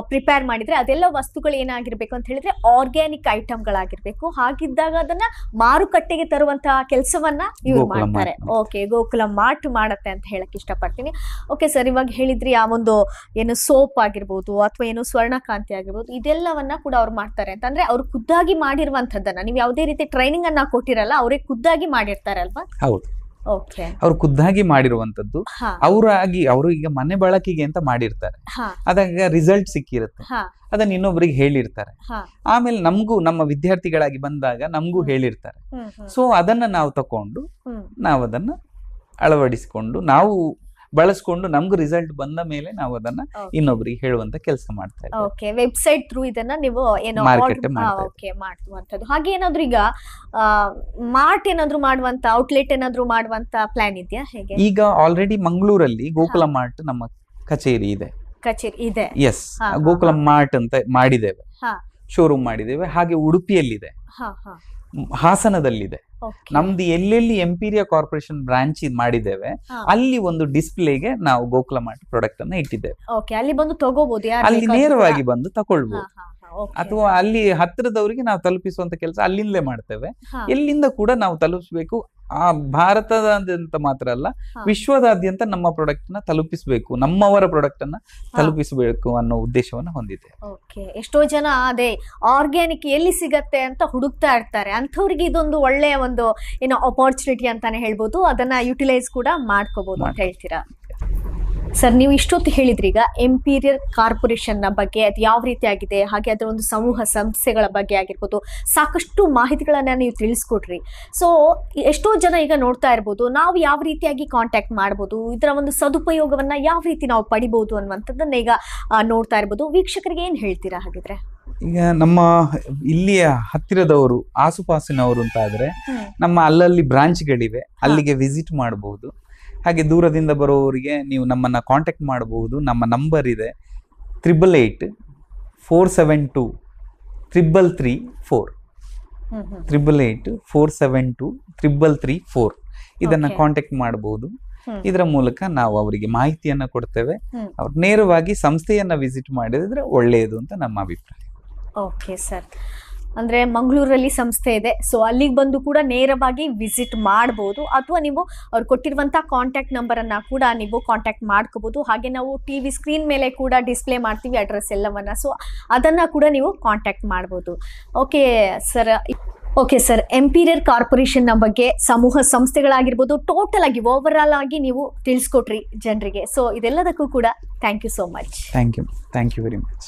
ಪ್ರಿಪೇರ್ ಮಾಡಿದ್ರೆ ಅದೆಲ್ಲ ವಸ್ತುಗಳು ಏನಾಗಿರ್ಬೇಕು ಅಂತ ಹೇಳಿದ್ರೆ ಆರ್ಗ್ಯಾನಿಕ್ ಐಟಮ್ಗಳಾಗಿರ್ಬೇಕು. ಹಾಗಿದ್ದಾಗ ಅದನ್ನ ಮಾರುಕಟ್ಟೆಗೆ ತರುವಂತಹ ಕೆಲಸವನ್ನ ಇವ್ರು ಮಾಡ್ತಾರೆ. ಓಕೆ, ಗೋಕುಲ ಮಾರ್ಟ್ ಮಾಡತ್ತೆ ಅಂತ ಹೇಳಕ್ ಇಷ್ಟಪಡ್ತೀನಿ. ಓಕೆ ಸರ್, ಇವಾಗ ಹೇಳಿದ್ರಿ ಆ ಒಂದು ಏನು ಸೋಪ್ ಆಗಿರ್ಬೋದು ಅಥವಾ ಏನು ಸ್ವರ್ಣಕಾಂತಿ ಆಗಿರ್ಬೋದು, ಇದೆಲ್ಲವನ್ನ ಕೂಡ ಅವ್ರು ಮಾಡ್ತಾರೆ ಅಂತ. ಅಂದ್ರೆ ಅವ್ರು ಖುದ್ದಾಗಿ ಮಾಡಿರುವಂತದ್ದನ್ನ ನೀವು ಯಾವುದೇ ರೀತಿ ಟ್ರೈನಿಂಗ್ ಅನ್ನ ಕೊಟ್ಟಿರಲ್ಲ, ಅವರೇ ಖುದ್ದಾಗಿ ಮಾಡಿರ್ತಾರೆ ಅಲ್ವಾ? ಹೌದು, ಅವ್ರು ಖುದ್ದಾಗಿ ಮಾಡಿರುವಂತದ್ದು. ಅವರು ಈಗ ಮನೆ ಬಳಕೆಗೆ ಅಂತ ಮಾಡಿರ್ತಾರೆ, ಅದಾಗ ರಿಸಲ್ಟ್ ಸಿಕ್ಕಿರುತ್ತೆ, ಅದನ್ನ ಇನ್ನೊಬ್ರಿಗೆ ಹೇಳಿರ್ತಾರೆ. ಆಮೇಲೆ ನಮಗೂ ನಮ್ಮ ವಿದ್ಯಾರ್ಥಿಗಳಾಗಿ ಬಂದಾಗ ನಮಗೂ ಹೇಳಿರ್ತಾರೆ. ಸೊ ಅದನ್ನ ನಾವು ತಕೊಂಡು ನಾವು ಅದನ್ನ ಅಳವಡಿಸಿಕೊಂಡು ನಾವು ಬಳಸ್ಕೊಂಡು ನಮ್ಗೂ ರಿಸಲ್ಟ್ ಬಂದ ಮೇಲೆ ನಾವು ಅದನ್ನ ಇನ್ನೊಬ್ರಿಗೆ ಹೇಳುವಂತ ಕೆಲಸ ಮಾಡ್ತಾ ಇದ್ದೀವಿ. ಓಕೆ, ವೆಬ್ಸೈಟ್ ಥ್ರೂ ಇದನ್ನ ನೀವು ಏನೋ ಮಾಡುವಂತದ್ದು. ಹಾಗೆ ಏನಾದ್ರು ಈಗ ಮಾರ್ಟ್ ಏನಾದ್ರು ಮಾಡುವಂತ ಔಟ್ಲೆಟ್ ಏನಾದ್ರು ಮಾಡುವಂತ ಪ್ಲಾನ್ ಇದೆಯಾ, ಹೇಗೆ? ಈಗ ಆಲ್ರೆಡಿ ಮಂಗಳೂರಲ್ಲಿ ಗೋಕುಲ ಮಾರ್ಟ್ ನಮ್ಮ ಕಚೇರಿ ಇದೆ. ಎಸ್, ಗೋಕುಲ ಮಾರ್ಟ್ ಅಂತ ಮಾಡಿದ್ದೇವೆ, ಶೋರೂಮ್ ಮಾಡಿದ್ದೇವೆ. ಹಾಗೆ ಉಡುಪಿಯಲ್ಲಿದೆ, ಹಾಸನದಲ್ಲಿದೆ. ನಮ್ದು ಎಲ್ಲೆಲ್ಲಿ ಎಂಪೀರಿಯಾ ಕಾರ್ಪೊರೇಷನ್ ಬ್ರಾಂಚ್ ಮಾಡಿದ್ದೇವೆ ಅಲ್ಲಿ ಒಂದು ಡಿಸ್ಪ್ಲೇಗೆ ನಾವು ಗೋಕುಲ ಮಾರ್ಟ್ ಪ್ರಾಡಕ್ಟ್ ಅನ್ನ ಇಟ್ಟಿದ್ದೇವೆ. ಅಲ್ಲಿ ಬಂದು ತಗೋಬಹುದು, ಅಲ್ಲಿ ನೇರವಾಗಿ ಬಂದು ತಗೊಳ್ಬಹುದು. ಅಥವಾ ಅಲ್ಲಿ ಹತ್ತಿರದವರಿಗೆ ನಾವು ತಲುಪಿಸುವಂತ ಕೆಲಸ ಅಲ್ಲಿಂದಲೇ ಮಾಡ್ತೇವೆ. ಎಲ್ಲಿಂದ ಕೂಡ ನಾವು ತಲುಪಿಸಬೇಕು, ಆ ಭಾರತದಾದ್ಯಂತ ಮಾತ್ರ ಅಲ್ಲ, ವಿಶ್ವದಾದ್ಯಂತ ನಮ್ಮ ಪ್ರಾಡಕ್ಟ್ ನ ತಲುಪಿಸಬೇಕು, ನಮ್ಮವರ ಪ್ರಾಡಕ್ಟ್ ಅನ್ನ ತಲುಪಿಸಬೇಕು ಅನ್ನೋ ಉದ್ದೇಶವನ್ನ ಹೊಂದಿದೆ. ಎಷ್ಟೋ ಜನ ಅದೇ ಆರ್ಗ್ಯಾನಿಕ್ ಎಲ್ಲಿ ಸಿಗತ್ತೆ ಅಂತ ಹುಡುಕ್ತಾ ಇರ್ತಾರೆ, ಅಂಥವ್ರಿಗೆ ಇದೊಂದು ಒಳ್ಳೆಯ ಒಂದು ಏನೋ ಅಪಾರ್ಚುನಿಟಿ ಅಂತಾನೆ ಹೇಳ್ಬೋದು, ಅದನ್ನ ಯುಟಿಲೈಸ್ ಕೂಡ ಮಾಡ್ಕೋಬಹುದು ಅಂತ ಹೇಳ್ತೀರಾ ಸರ್? ನೀವು ಇಷ್ಟೊತ್ತು ಹೇಳಿದ್ರಿ ಈಗ ಎಂಪೀರಿಯಲ್ ಕಾರ್ಪೊರೇಷನ್ ನ ಬಗ್ಗೆ, ಅದು ಯಾವ ರೀತಿ ಆಗಿದೆ, ಹಾಗೆ ಅದರ ಒಂದು ಸಮೂಹ ಸಂಸ್ಥೆಗಳ ಬಗ್ಗೆ ಆಗಿರ್ಬೋದು, ಸಾಕಷ್ಟು ಮಾಹಿತಿಗಳನ್ನ ನೀವು ತಿಳಿಸ್ಕೊಟ್ರಿ. ಸೊ ಎಷ್ಟೋ ಜನ ಈಗ ನೋಡ್ತಾ ಇರ್ಬೋದು, ನಾವು ಯಾವ ರೀತಿಯಾಗಿ ಕಾಂಟ್ಯಾಕ್ಟ್ ಮಾಡ್ಬೋದು, ಇದರ ಒಂದು ಸದುಪಯೋಗವನ್ನ ಯಾವ ರೀತಿ ನಾವು ಪಡಿಬಹುದು ಅನ್ನುವಂಥದ್ದನ್ನ ಈಗ ನೋಡ್ತಾ ಇರ್ಬೋದು. ವೀಕ್ಷಕರಿಗೆ ಏನ್ ಹೇಳ್ತೀರಾ ಹಾಗಿದ್ರೆ? ಈಗ ನಮ್ಮ ಇಲ್ಲಿಯ ಹತ್ತಿರದವರು, ಆಸುಪಾಸಿನವರು ಅಂತ ಆದ್ರೆ ನಮ್ಮ ಅಲ್ಲಲ್ಲಿ ಬ್ರಾಂಚ್ಗಳಿವೆ, ಅಲ್ಲಿಗೆ ವಿಸಿಟ್ ಮಾಡಬಹುದು. ಹಾಗೆ ದೂರದಿಂದ ಬರೋವರಿಗೆ ನೀವು ನಮ್ಮನ್ನು ಕಾಂಟ್ಯಾಕ್ಟ್ ಮಾಡಬಹುದು. ನಮ್ಮ ನಂಬರ್ ಇದೆ 8884723334 8884723334. ಇದನ್ನ ಕಾಂಟ್ಯಾಕ್ಟ್ ಮಾಡಬಹುದು. ಇದರ ಮೂಲಕ ನಾವು ಅವರಿಗೆ ಮಾಹಿತಿಯನ್ನ ಕೊಡ್ತೇವೆ. ಅವ್ರು ನೇರವಾಗಿ ಸಂಸ್ಥೆಯನ್ನ ವಿಸಿಟ್ ಮಾಡಿದ್ರೆ ಒಳ್ಳೆಯದು ಅಂತ ನಮ್ಮ ಅಭಿಪ್ರಾಯ. ಓಕೆ ಸರ್, ಅಂದ್ರೆ ಮಂಗಳೂರಲ್ಲಿ ಸಂಸ್ಥೆ ಇದೆ, ಸೊ ಅಲ್ಲಿಗೆ ಬಂದು ಕೂಡ ನೇರವಾಗಿ ವಿಸಿಟ್ ಮಾಡಬಹುದು, ಅಥವಾ ನೀವು ಅವ್ರು ಕೊಟ್ಟಿರುವಂತಹ ಕಾಂಟ್ಯಾಕ್ಟ್ ನಂಬರ್ ಅನ್ನ ಕೂಡ ನೀವು ಕಾಂಟ್ಯಾಕ್ಟ್ ಮಾಡ್ಕೋಬಹುದು. ಹಾಗೆ ನಾವು ಟಿವಿ ಸ್ಕ್ರೀನ್ ಮೇಲೆ ಕೂಡ ಡಿಸ್ಪ್ಲೇ ಮಾಡ್ತೀವಿ ಅಡ್ರೆಸ್ ಎಲ್ಲವನ್ನ, ಸೊ ಅದನ್ನ ಕೂಡ ನೀವು ಕಾಂಟ್ಯಾಕ್ಟ್ ಮಾಡಬಹುದು. ಓಕೆ ಸರ್, ಎಂಪೀರಿಯರ್ ಕಾರ್ಪೊರೇಷನ್ ನ ಬಗ್ಗೆ, ಸಮೂಹ ಸಂಸ್ಥೆಗಳಾಗಿರ್ಬೋದು, ಟೋಟಲ್ ಆಗಿ ಓವರ್ ಆಲ್ ಆಗಿ ನೀವು ತಿಳಿಸ್ಕೊಟ್ರಿ ಜನರಿಗೆ. ಸೊ ಇದೆಲ್ಲದಕ್ಕೂ ಕೂಡ thank you so much. Thank you very much.